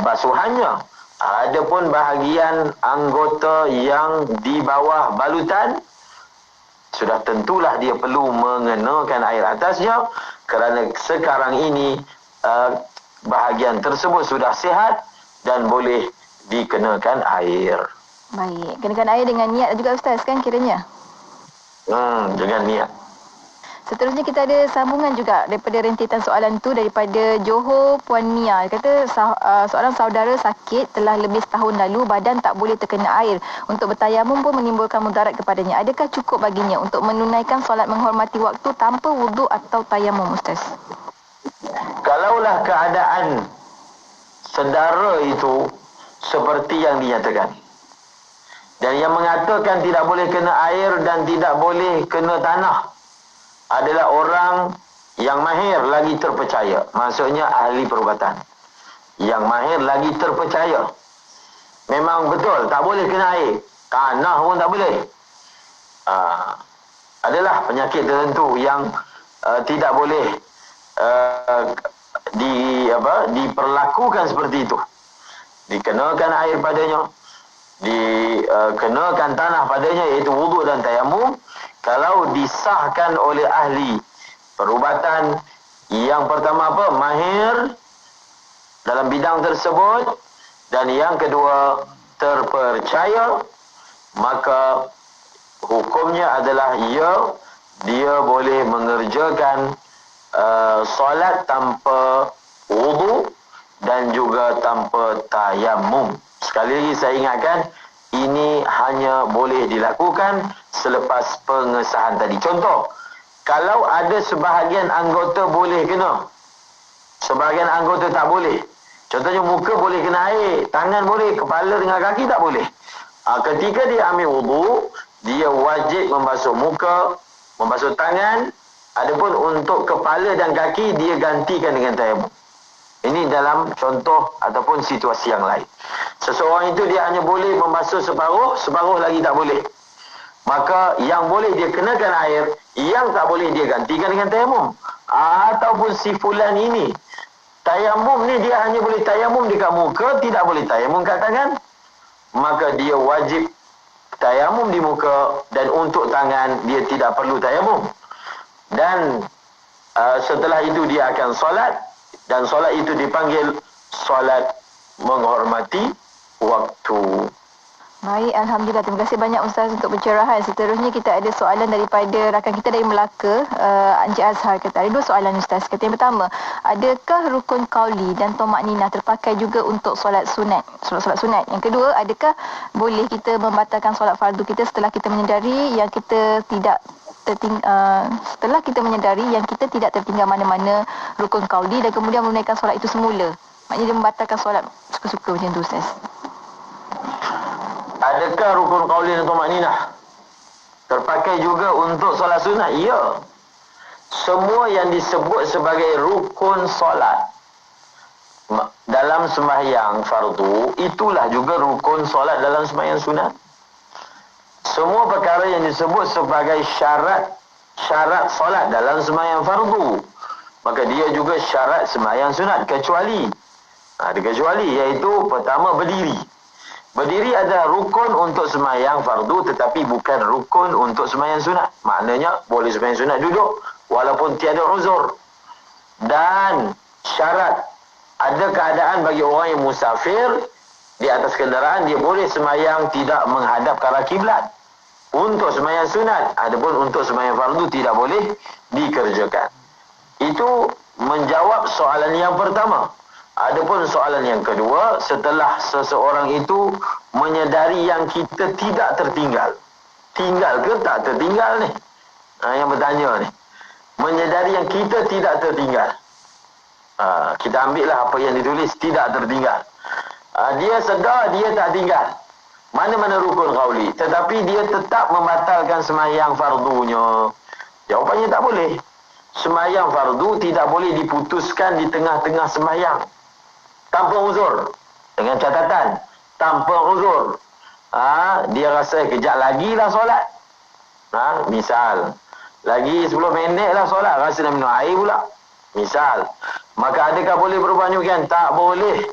basuhannya. Adapun bahagian anggota yang di bawah balutan, sudah tentulah dia perlu mengenakan air atasnya, kerana sekarang ini bahagian tersebut sudah sihat dan boleh dikenakan air. Baik, kenakan air dengan niat juga, Ustaz, kan kiranya? Dengan niat. Seterusnya kita ada sambungan juga daripada rentetan soalan tu daripada Johor Puan Mia. Dia kata seorang saudara sakit telah lebih setahun lalu, badan tak boleh terkena air. Untuk bertayamum pun menimbulkan mudarat kepadanya. Adakah cukup baginya untuk menunaikan solat menghormati waktu tanpa wuduk atau tayamum, Ustaz? Kalaulah keadaan saudara itu seperti yang dinyatakan, dan yang mengatakan tidak boleh kena air dan tidak boleh kena tanah adalah orang yang mahir lagi terpercaya. Maksudnya ahli perubatan yang mahir lagi terpercaya. Memang betul tak boleh kena air, tanah pun tak boleh. Adalah penyakit tertentu yang tidak boleh diperlakukan seperti itu. Dikenakan air padanya, dikenakan tanah padanya, iaitu wuduk dan tayamum. Kalau disahkan oleh ahli perubatan yang pertama mahir dalam bidang tersebut, dan yang kedua terpercaya, maka hukumnya adalah dia boleh mengerjakan solat tanpa wudu dan juga tanpa tayamum. Sekali lagi saya ingatkan, ini hanya boleh dilakukan selepas pengesahan tadi. Contoh, kalau ada sebahagian anggota boleh kena, sebahagian anggota tak boleh. Contohnya muka boleh kena air, tangan boleh, kepala dengan kaki tak boleh. Ketika dia ambil wudu, dia wajib membasuh muka, membasuh tangan. Adapun untuk kepala dan kaki, dia gantikan dengan tayamum. Ini dalam contoh ataupun situasi yang lain. Seseorang itu dia hanya boleh membasuh separuh, separuh lagi tak boleh. Maka yang boleh dia kenakan air, yang tak boleh dia gantikan dengan tayamum. Ataupun si fulan ini, tayamum ni dia hanya boleh tayamum dekat muka, tidak boleh tayamum kat tangan. Maka dia wajib tayamum di muka, dan untuk tangan dia tidak perlu tayamum. Dan setelah itu dia akan solat, dan solat itu dipanggil solat menghormati waktu. Baik, Alhamdulillah. Terima kasih banyak Ustaz untuk pencerahan. Seterusnya kita ada soalan daripada rakan kita dari Melaka, Encik Azhar kata. Ada 2 soalan Ustaz. Kata yang pertama, adakah rukun qauli dan tumakninah terpakai juga untuk solat sunat? Solat sunat. Yang kedua, adakah boleh kita membatalkan solat fardu kita setelah kita menyedari yang kita tidak tertinggal mana-mana rukun qauli dan kemudian menunaikan solat itu semula? Maknanya dia membatalkan solat suka-suka macam tu Ustaz. Adakah rukun qauli dan tumakninah terpakai juga untuk solat sunat? Ya. Semua yang disebut sebagai rukun solat dalam sembahyang fardu, itulah juga rukun solat dalam sembahyang sunat. Semua perkara yang disebut sebagai syarat solat dalam sembahyang fardu, maka dia juga syarat sembahyang sunat, kecuali ada kecuali, iaitu pertama berdiri. Berdiri adalah rukun untuk sembahyang fardu tetapi bukan rukun untuk sembahyang sunat. Maknanya boleh sembahyang sunat duduk walaupun tiada uzur. Dan syarat, ada keadaan bagi orang yang musafir di atas kenderaan, dia boleh sembahyang tidak menghadap ke arah kiblat untuk sembahyang sunat. Adapun untuk sembahyang fardu tidak boleh dikerjakan. Itu menjawab soalan yang pertama. Adapun soalan yang kedua, setelah seseorang itu menyedari yang kita tidak tertinggal. Tinggal ke tak tertinggal ni? Yang bertanya ni. Menyedari yang kita tidak tertinggal. Kita ambillah apa yang ditulis, tidak tertinggal. Dia sedar dia tak tinggal mana-mana rukun qauli, tetapi dia tetap membatalkan sembahyang fardunya. Jawapannya tak boleh. Sembahyang fardu tidak boleh diputuskan di tengah-tengah sembahyang tanpa uzur. Dengan catatan, tanpa uzur. Dia rasa kejap lagi lah solat. Misal, lagi 10 minit lah solat, rasa nak minum air pula. Misal, maka adakah boleh berubah nyukian? Tak boleh.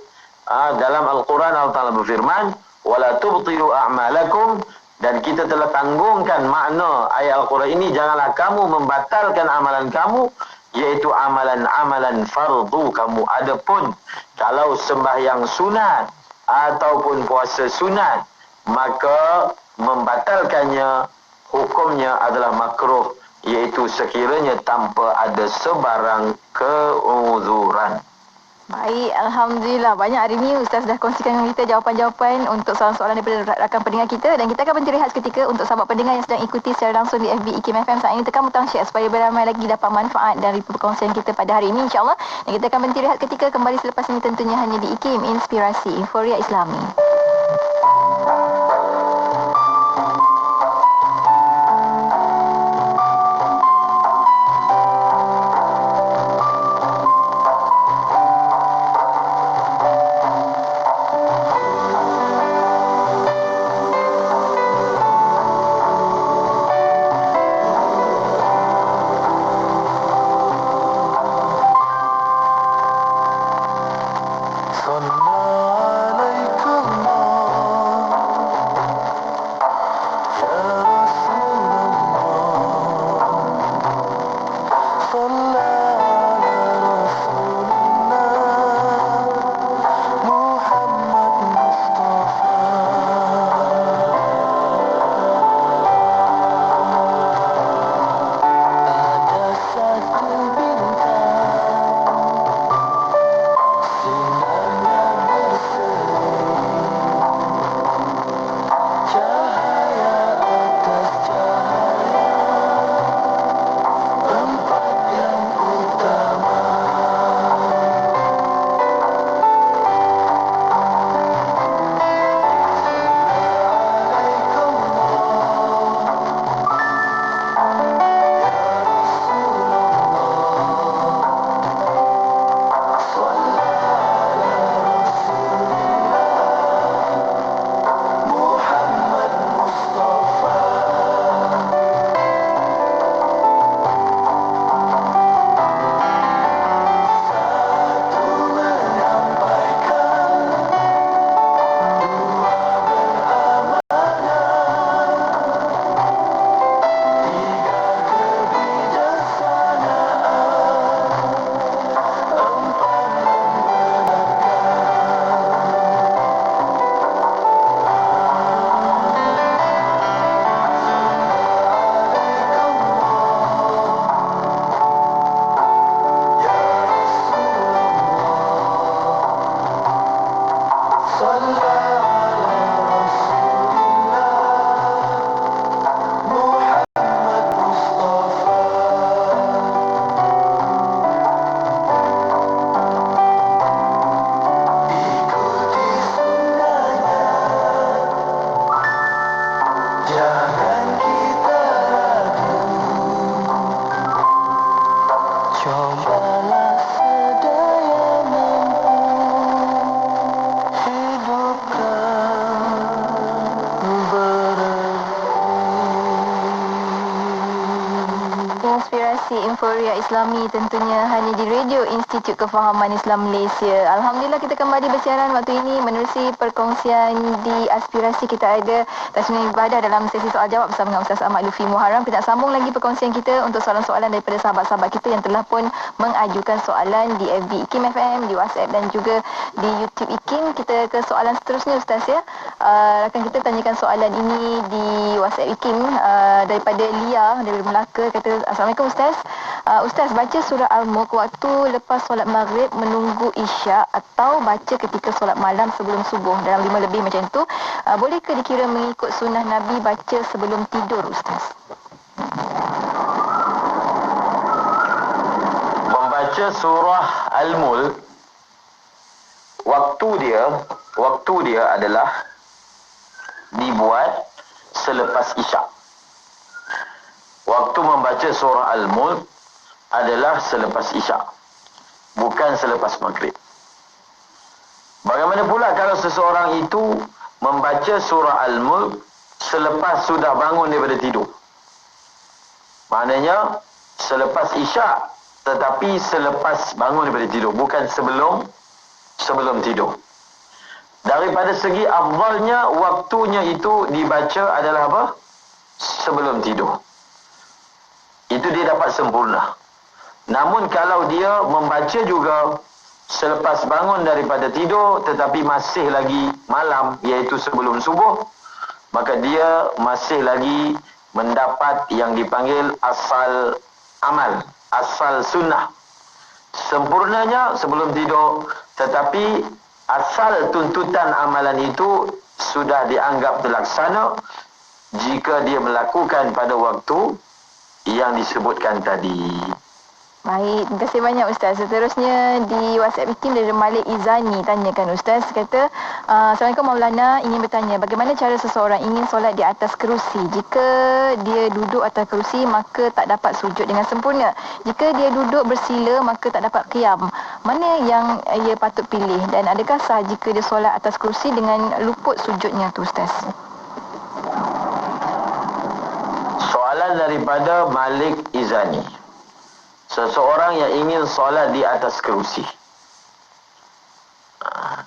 Dalam Al-Quran Allah Ta'ala berfirman, wala tubtilu a'malakum, dan kita telah tanggungkan makna ayat Al-Quran ini, janganlah kamu membatalkan amalan kamu, iaitu amalan-amalan fardu kamu. Adapun kalau sembahyang sunat ataupun puasa sunat, maka membatalkannya hukumnya adalah makruh, iaitu sekiranya tanpa ada sebarang keuzuran. Baik, Alhamdulillah. Banyak hari ini Ustaz dah kongsikan dengan kita jawapan-jawapan untuk soalan-soalan daripada rakan pendengar kita. Dan kita akan berhenti rehat seketika untuk sahabat pendengar yang sedang ikuti secara langsung di FB IKIM FM. Saat ini tekan butang share supaya beramai lagi dapat manfaat dari perkongsian kita pada hari ini, insyaAllah. Dan kita akan berhenti rehat ketika kembali selepas ini, tentunya hanya di IKIM Inspirasi Inforia Islami. Cobalah sedaya mampu hidupkan Inspirasi Inforia Islami tentunya hanya di Radio Institut Kefahaman Islam Malaysia. Alhamdulillah kita kembali bersiaran waktu ini menerusi perkongsian di aspirasi. Kita ada Tajwid Ibadah dalam sesi soal jawab bersama dengan Ustaz Ahmad Lufi Muharram. Kita nak sambung lagi perkongsian kita untuk soalan-soalan daripada sahabat-sahabat kita yang telah pun mengajukan soalan di FB IKIM FM, di WhatsApp dan juga di YouTube IKIM. Kita ke soalan seterusnya Ustaz ya. Rakan kita tanyakan soalan ini di WhatsApp IKIM daripada Lia daripada Melaka. Kata, Assalamualaikum Ustaz. Ustaz, baca surah Al-Mulk waktu lepas solat maghrib menunggu isyak atau baca ketika solat malam sebelum subuh dalam 5 lebih macam itu, bolehkah dikira mengikut sunnah Nabi baca sebelum tidur Ustaz? Membaca surah Al-Mulk, waktu dia adalah dibuat selepas isyak. Waktu membaca surah Al-Mulk adalah selepas isyak, bukan selepas maghrib. Bagaimana pula kalau seseorang itu membaca surah Al-Mulk selepas sudah bangun daripada tidur? Maknanya selepas isyak, tetapi selepas bangun daripada tidur, bukan sebelum tidur. Daripada segi afdalnya, waktunya itu dibaca adalah apa? Sebelum tidur. Itu dia dapat sempurna. Namun kalau dia membaca juga selepas bangun daripada tidur tetapi masih lagi malam, iaitu sebelum subuh, maka dia masih lagi mendapat yang dipanggil asal amal, asal sunnah. Sempurnanya sebelum tidur, tetapi asal tuntutan amalan itu sudah dianggap terlaksana jika dia melakukan pada waktu yang disebutkan tadi. Baik, terima kasih banyak Ustaz. Seterusnya di WhatsApp IKIM dari Malik Izani tanyakan Ustaz, kata, Assalamualaikum Maulana, ingin bertanya bagaimana cara seseorang ingin solat di atas kerusi. Jika dia duduk atas kerusi maka tak dapat sujud dengan sempurna. Jika dia duduk bersila maka tak dapat qiyam. Mana yang ia patut pilih dan adakah sah jika dia solat atas kerusi dengan luput sujudnya tu Ustaz? Soalan daripada Malik Izani. Seseorang yang ingin solat di atas kerusi.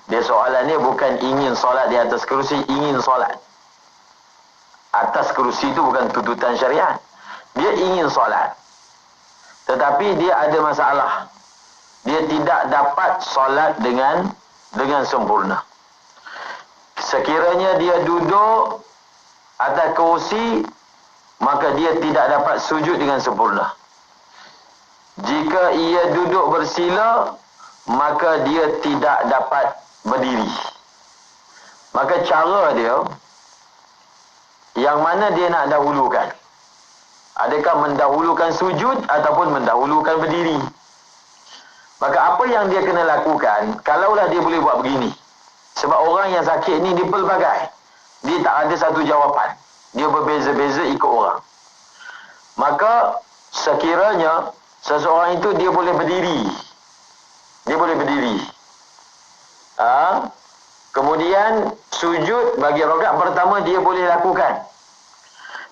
Dia soalannya bukan ingin solat di atas kerusi, ingin solat. Atas kerusi itu bukan tuntutan syariat. Dia ingin solat. Tetapi dia ada masalah. Dia tidak dapat solat dengan sempurna. Sekiranya dia duduk atas kerusi, maka dia tidak dapat sujud dengan sempurna. Jika ia duduk bersila, maka dia tidak dapat berdiri. Maka cara dia, yang mana dia nak dahulukan? Adakah mendahulukan sujud ataupun mendahulukan berdiri? Maka apa yang dia kena lakukan, kalaulah dia boleh buat begini. Sebab orang yang sakit ni dia pelbagai. Dia tak ada satu jawapan. Dia berbeza-beza ikut orang. Maka sekiranya seseorang itu dia boleh berdiri. Dia boleh berdiri. Kemudian sujud bagi rakaat pertama dia boleh lakukan.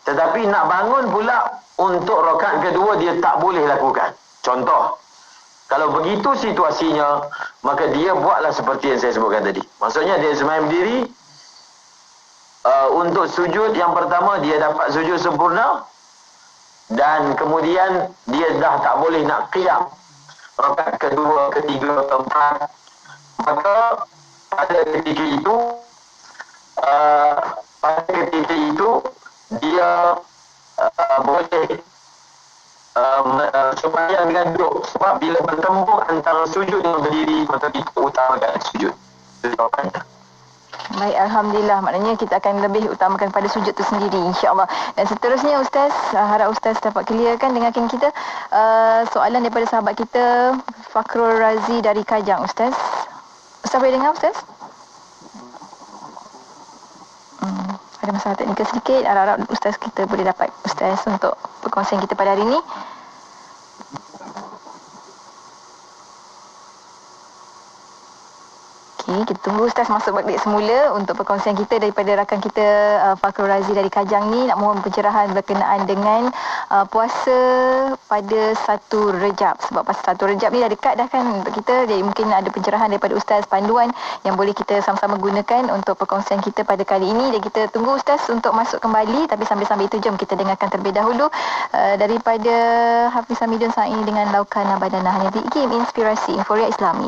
Tetapi nak bangun pula untuk rakaat kedua dia tak boleh lakukan. Contoh, kalau begitu situasinya, maka dia buatlah seperti yang saya sebutkan tadi. Maksudnya dia sembahyang berdiri, untuk sujud yang pertama dia dapat sujud sempurna, dan kemudian dia dah tak boleh nak qiyam rakaat kedua, ketiga, keempat. Maka pada ketika itu dia boleh sembahyang dengan duduk. Sebab bila bertembung antara sujud dengan berdiri, maka kita utamakan sujud. Itu jawapannya. Baik, Alhamdulillah. Maknanya kita akan lebih utamakan pada sujud itu sendiri, insya-Allah. Dan seterusnya Ustaz, harap Ustaz dapat clearkan dengarkan kita soalan daripada sahabat kita Fakrul Razi dari Kajang. Ustaz boleh dengar Ustaz? Ada masalah teknikal sedikit. Harap Ustaz kita boleh dapat Ustaz untuk perkongsian kita pada hari ini. Okey, kita tunggu Ustaz masuk balik semula untuk perkongsian kita daripada rakan kita Fakrul Razi dari Kajang ni, nak mohon pencerahan berkenaan dengan puasa pada 1 Rejab. Sebab puasa 1 Rejab ni dah dekat dah kan untuk kita. Jadi mungkin ada pencerahan daripada Ustaz, panduan yang boleh kita sama-sama gunakan untuk perkongsian kita pada kali ini. Dan kita tunggu Ustaz untuk masuk kembali, tapi sambil-sambil itu jom kita dengarkan terlebih dahulu daripada Hafiz Hamidun Sa'i dengan Laukana Badana. Hanya di IKIM Inspirasi Inforia Islami.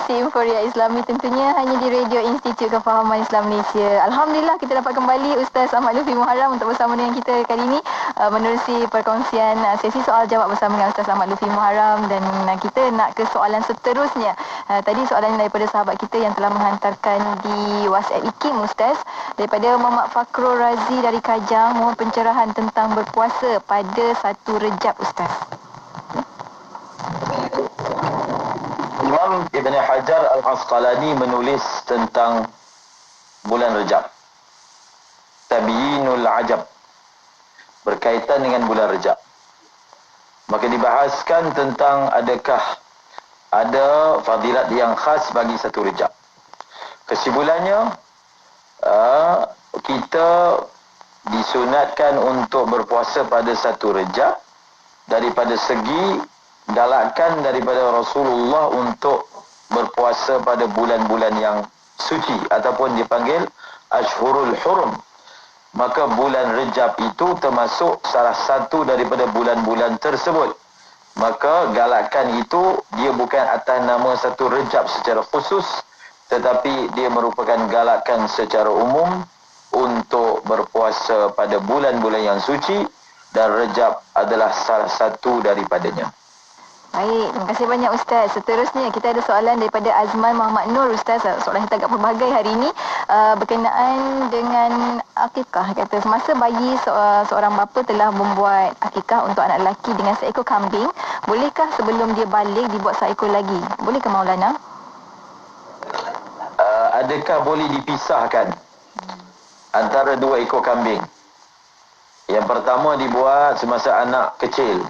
Inforia Islami tentunya hanya di Radio Institut Kefahaman Islam Malaysia. Alhamdulillah kita dapat kembali Ustaz Ahmad Lutfi Muharram untuk bersama dengan kita kali ini menerusi perkongsian sesi soal jawab bersama dengan Ustaz Ahmad Lutfi Muharram, dan kita nak ke soalan seterusnya. Tadi soalan daripada sahabat kita yang telah menghantarkan di WhatsApp IKIM Ustaz, daripada Muhammad Fakrul Razi dari Kajang, mohon pencerahan tentang berpuasa pada 1 Rejab Ustaz. Imam Ibn Hajar Al-Asqalani menulis tentang bulan Rejab, Tabyinul Ajab, berkaitan dengan bulan Rejab. Maka dibahaskan tentang adakah ada fadilat yang khas bagi 1 Rejab. Kesimpulannya, kita disunatkan untuk berpuasa pada 1 Rejab daripada segi galakan daripada Rasulullah untuk berpuasa pada bulan-bulan yang suci ataupun dipanggil Ashhurul Hurum. Maka bulan Rejab itu termasuk salah satu daripada bulan-bulan tersebut. Maka galakan itu dia bukan atas nama 1 Rejab secara khusus, tetapi dia merupakan galakan secara umum untuk berpuasa pada bulan-bulan yang suci, dan Rejab adalah salah satu daripadanya. Baik, terima kasih banyak Ustaz. Seterusnya kita ada soalan daripada Azman Muhammad Nur Ustaz. Soalan kita agak pelbagai hari ini berkenaan dengan akikah. Kata semasa bayi seorang bapa telah membuat akikah untuk anak lelaki dengan seekor kambing, bolehkah sebelum dia balik dibuat seekor lagi? Bolehkah Maulana? Adakah boleh dipisahkan antara 2 ekor kambing? Yang pertama dibuat semasa anak kecil,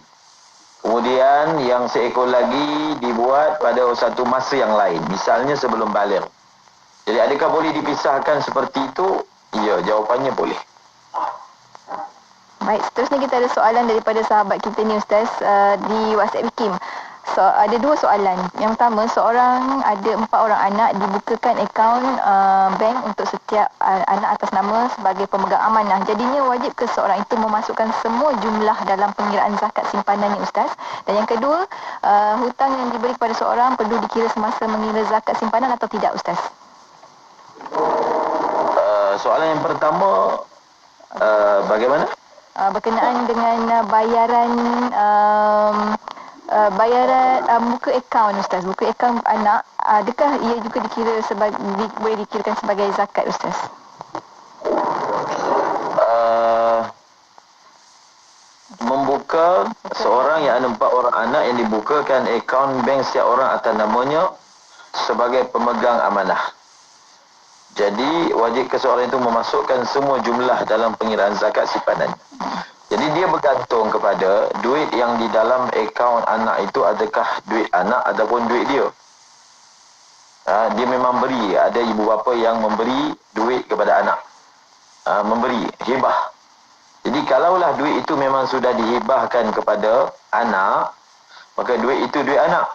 kemudian yang seekor lagi dibuat pada satu masa yang lain, misalnya sebelum balik. Jadi adakah boleh dipisahkan seperti itu? Ya, jawapannya boleh. Baik, seterusnya kita ada soalan daripada sahabat kita ni Ustaz di WhatsApp IKIM. Ada 2 soalan. Yang pertama, seorang ada 4 orang anak, dibukakan akaun bank untuk setiap anak atas nama sebagai pemegang amanah. Jadinya wajib ke seorang itu memasukkan semua jumlah dalam pengiraan zakat simpanannya Ustaz? Dan yang kedua, hutang yang diberi kepada seorang perlu dikira semasa mengira zakat simpanan atau tidak Ustaz? Soalan yang pertama bagaimana? Berkenaan dengan bayaran bayaran buka akaun Ustaz, buka akaun anak, adakah ia juga dikira sebagai boleh dikirakan sebagai zakat Ustaz? Membuka seorang yang ada 4 orang anak yang dibukakan akaun bank setiap orang atas namanya sebagai pemegang amanah. Jadi wajib ke seorang itu memasukkan semua jumlah dalam pengiraan zakat simpanan. Jadi dia bergantung kepada duit yang di dalam akaun anak itu adakah duit anak ataupun duit dia. Dia memang beri, ada ibu bapa yang memberi duit kepada anak. Memberi, hibah. Jadi kalaulah duit itu memang sudah dihibahkan kepada anak, maka duit itu duit anak.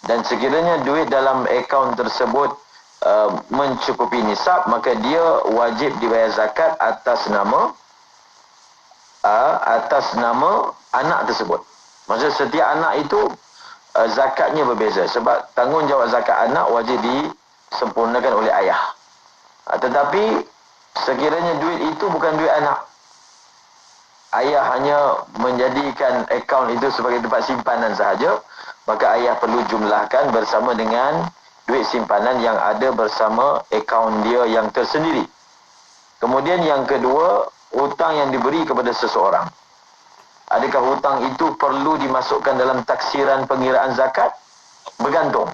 Dan sekiranya duit dalam akaun tersebut mencukupi nisab, maka dia wajib dibayar zakat atas nama anak tersebut. Maksud setiap anak itu zakatnya berbeza. Sebab tanggungjawab zakat anak wajib disempurnakan oleh ayah. Tetapi sekiranya duit itu bukan duit anak, ayah hanya menjadikan akaun itu sebagai tempat simpanan sahaja, maka ayah perlu jumlahkan bersama dengan duit simpanan yang ada bersama akaun dia yang tersendiri. Kemudian yang kedua, hutang yang diberi kepada seseorang. Adakah hutang itu perlu dimasukkan dalam taksiran pengiraan zakat? Bergantung.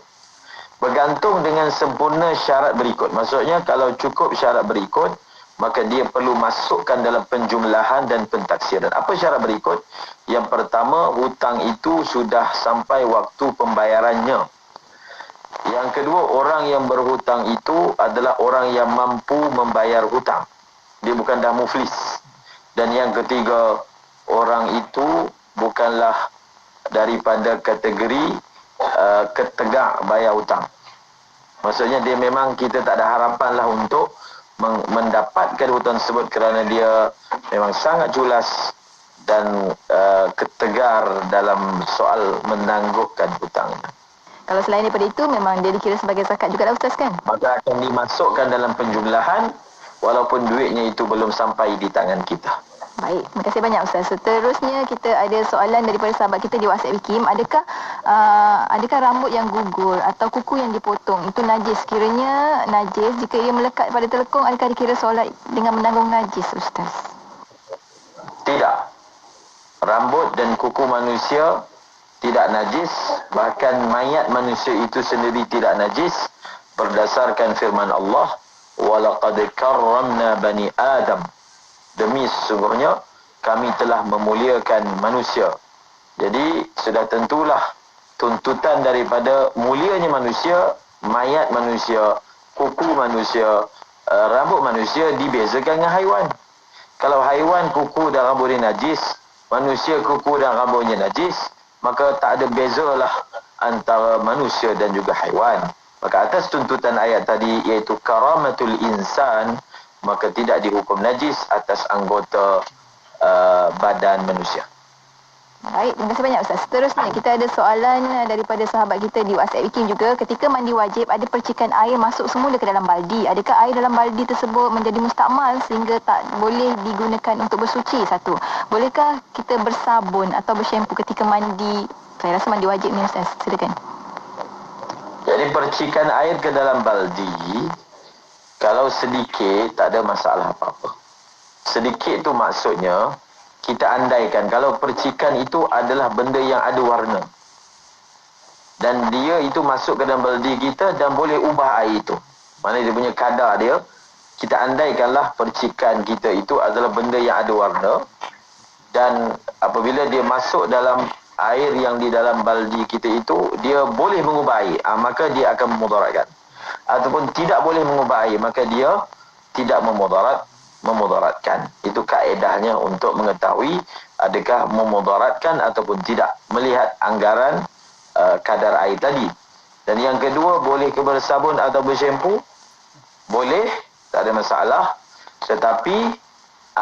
Bergantung dengan sempurna syarat berikut. Maksudnya kalau cukup syarat berikut, maka dia perlu masukkan dalam penjumlahan dan pentaksiran. Apa syarat berikut? Yang pertama, hutang itu sudah sampai waktu pembayarannya. Yang kedua, orang yang berhutang itu adalah orang yang mampu membayar hutang. Dia bukan dah muflis. Dan yang ketiga, orang itu bukanlah daripada kategori ketegak bayar hutang. Maksudnya dia memang kita tak ada harapan lah untuk mendapatkan hutang tersebut kerana dia memang sangat culas dan ketegar dalam soal menangguhkan hutangnya. Kalau selain daripada itu, memang dia dikira sebagai zakat juga Ustaz kan? Maka akan dimasukkan dalam penjumlahan walaupun duitnya itu belum sampai di tangan kita. Baik, terima kasih banyak Ustaz. Seterusnya kita ada soalan daripada sahabat kita di WhatsApp Kim. Adakah rambut yang gugur atau kuku yang dipotong itu najis? Kiranya najis jika ia melekat pada telekung, adakah dikira solat dengan menanggung najis Ustaz? Tidak. Rambut dan kuku manusia tidak najis, bahkan mayat manusia itu sendiri tidak najis berdasarkan firman Allah, walaqad karramna bani Adam. Demi sesungguhnya kami telah memuliakan manusia. Jadi sudah tentulah tuntutan daripada mulianya manusia, mayat manusia, kuku manusia, rambut manusia dibezakan dengan haiwan. Kalau haiwan kuku dan rambut dia najis, manusia kuku dan rambutnya najis, maka tak ada bezalah antara manusia dan juga haiwan. Maka atas tuntutan ayat tadi, iaitu karamatul insan, maka tidak dihukum najis atas anggota badan manusia. Baik, terima kasih banyak Ustaz. Seterusnya kita ada soalan daripada sahabat kita di WhatsApp Kim juga. Ketika mandi wajib, ada percikan air masuk semula ke dalam baldi. Adakah air dalam baldi tersebut menjadi mustakmal sehingga tak boleh digunakan untuk bersuci? Satu, bolehkah kita bersabun atau bersyampu ketika mandi? Saya rasa mandi wajib ni Ustaz, silakan. Jadi percikan air ke dalam baldi, kalau sedikit tak ada masalah apa-apa. Sedikit tu maksudnya kita andaikan kalau percikan itu adalah benda yang ada warna dan dia itu masuk ke dalam baldi kita dan boleh ubah air itu. Maknanya dia punya kadar dia, kita andaikanlah percikan kita itu adalah benda yang ada warna dan apabila dia masuk dalam air yang di dalam baldi kita itu, dia boleh mengubah air, maka dia akan memudaratkan. Ataupun tidak boleh mengubah air, maka dia tidak memudaratkan. Itu kaedahnya untuk mengetahui adakah memudaratkan ataupun tidak melihat anggaran kadar air tadi. Dan yang kedua, boleh ke bersabun atau bersyampu? Boleh, tak ada masalah. Tetapi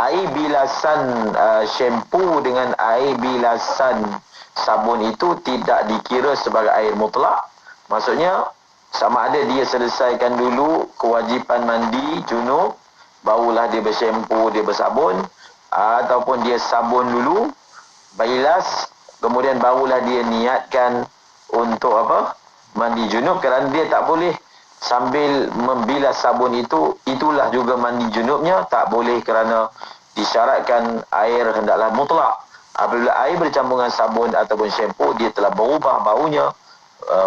air bilasan syampu dengan air bilasan sabun itu tidak dikira sebagai air mutlak. Maksudnya sama ada dia selesaikan dulu kewajipan mandi junub, barulah dia bersyampu, dia bersabun, ataupun dia sabun dulu, bilas, kemudian barulah dia niatkan untuk apa? Mandi junub, kerana dia tak boleh sambil membilas sabun itu, itulah juga mandi junubnya, tak boleh kerana disyaratkan air hendaklah mutlak. Apabila air bercampur dengan sabun ataupun shampoo, dia telah berubah baunya,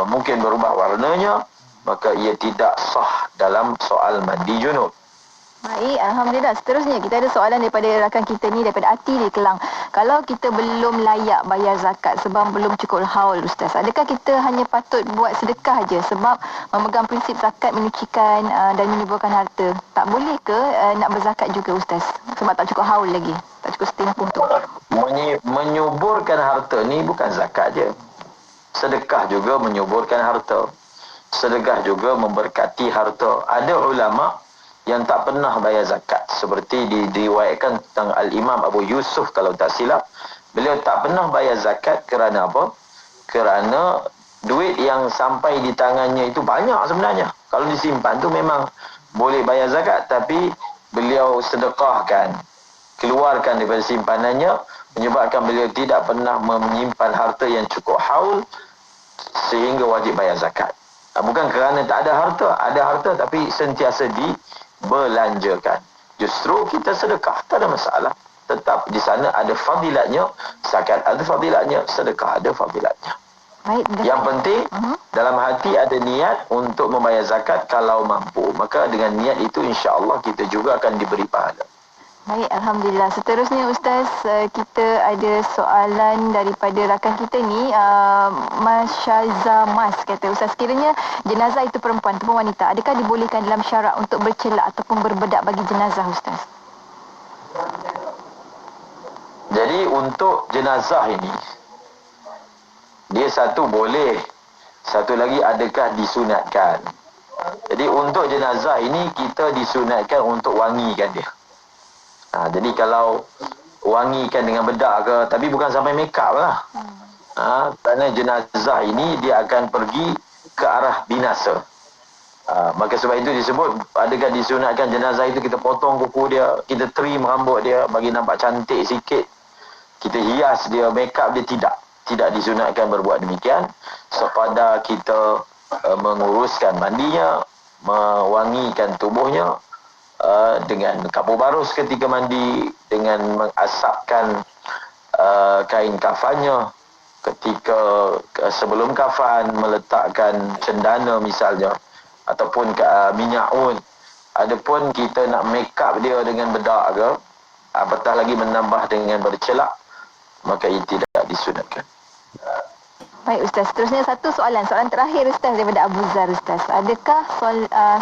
mungkin berubah warnanya, maka ia tidak sah dalam soal mandi junub. Baik, Alhamdulillah. Seterusnya, kita ada soalan daripada rakan kita ni, daripada Ati di Kelang. Kalau kita belum layak bayar zakat sebab belum cukup haul, Ustaz, adakah kita hanya patut buat sedekah je sebab memegang prinsip zakat menyucikan dan menyuburkan harta? Tak boleh ke nak berzakat juga, Ustaz? Sebab tak cukup haul lagi, tak cukup setengah puntung. Menyuburkan harta ni bukan zakat je. Sedekah juga menyuburkan harta. Sedekah juga memberkati harta. Ada ulama' yang tak pernah bayar zakat, seperti diriwayatkan tentang Al-Imam Abu Yusuf kalau tak silap. Beliau tak pernah bayar zakat kerana apa? Kerana duit yang sampai di tangannya itu banyak sebenarnya. Kalau disimpan tu memang boleh bayar zakat, tapi beliau sedekahkan, keluarkan daripada simpanannya, menyebabkan beliau tidak pernah menyimpan harta yang cukup haul sehingga wajib bayar zakat. Bukan kerana tak ada harta, ada harta tapi sentiasa dibelanjakan. Justru kita sedekah, tak ada masalah. Tetap di sana ada fadilatnya, zakat ada fadilatnya, sedekah ada fadilatnya. Baik, yang penting dalam hati ada niat untuk membayar zakat kalau mampu. Maka dengan niat itu insya-Allah kita juga akan diberi pahala. Baik, Alhamdulillah. Seterusnya, Ustaz, kita ada soalan daripada rakan kita ni, Masyaza Mas kata, Ustaz, sekiranya jenazah itu perempuan ataupun wanita, adakah dibolehkan dalam syarak untuk bercelak ataupun berbedak bagi jenazah, Ustaz? Jadi untuk jenazah ini, dia satu boleh, satu lagi adakah disunatkan. Jadi untuk jenazah ini kita disunatkan untuk wangikan dia. Jadi kalau wangikan dengan bedak ke, tapi bukan sampai make up lah. Kerana jenazah ini dia akan pergi ke arah binasa. Maka sebab itu disebut, adakah disunatkan jenazah itu kita potong kuku dia, kita trim rambut dia bagi nampak cantik sikit, kita hias dia, make up dia, tidak disunatkan berbuat demikian. Sekadar kita menguruskan mandinya, mewangikan tubuhnya dengan kapur barus ketika mandi, dengan mengasapkan kain kafannya ketika sebelum kafan, meletakkan cendana misalnya, ataupun minyak un. Adapun kita nak make up dia dengan bedak ke, apatah lagi menambah dengan bercelak, maka ia tidak disunatkan. Baik, Ustaz. Seterusnya satu soalan terakhir, Ustaz, daripada Abu Zar, Ustaz. Adakah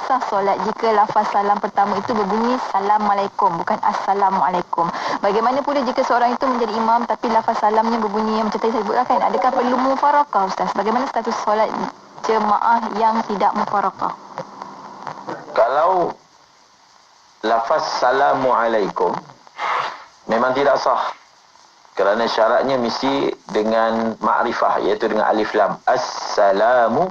sah solat jika lafaz salam pertama itu berbunyi Assalamualaikum, bukan Assalamualaikum? Bagaimana pula jika seorang itu menjadi imam tapi lafaz salamnya berbunyi yang macam tadi saya sebutkan, kan? Adakah perlu mufarakah, Ustaz? Bagaimana status solat jemaah yang tidak mufarakah? Kalau lafaz Assalamualaikum memang tidak sah, kerana syaratnya mesti dengan ma'rifah, iaitu dengan alif lam. Assalamu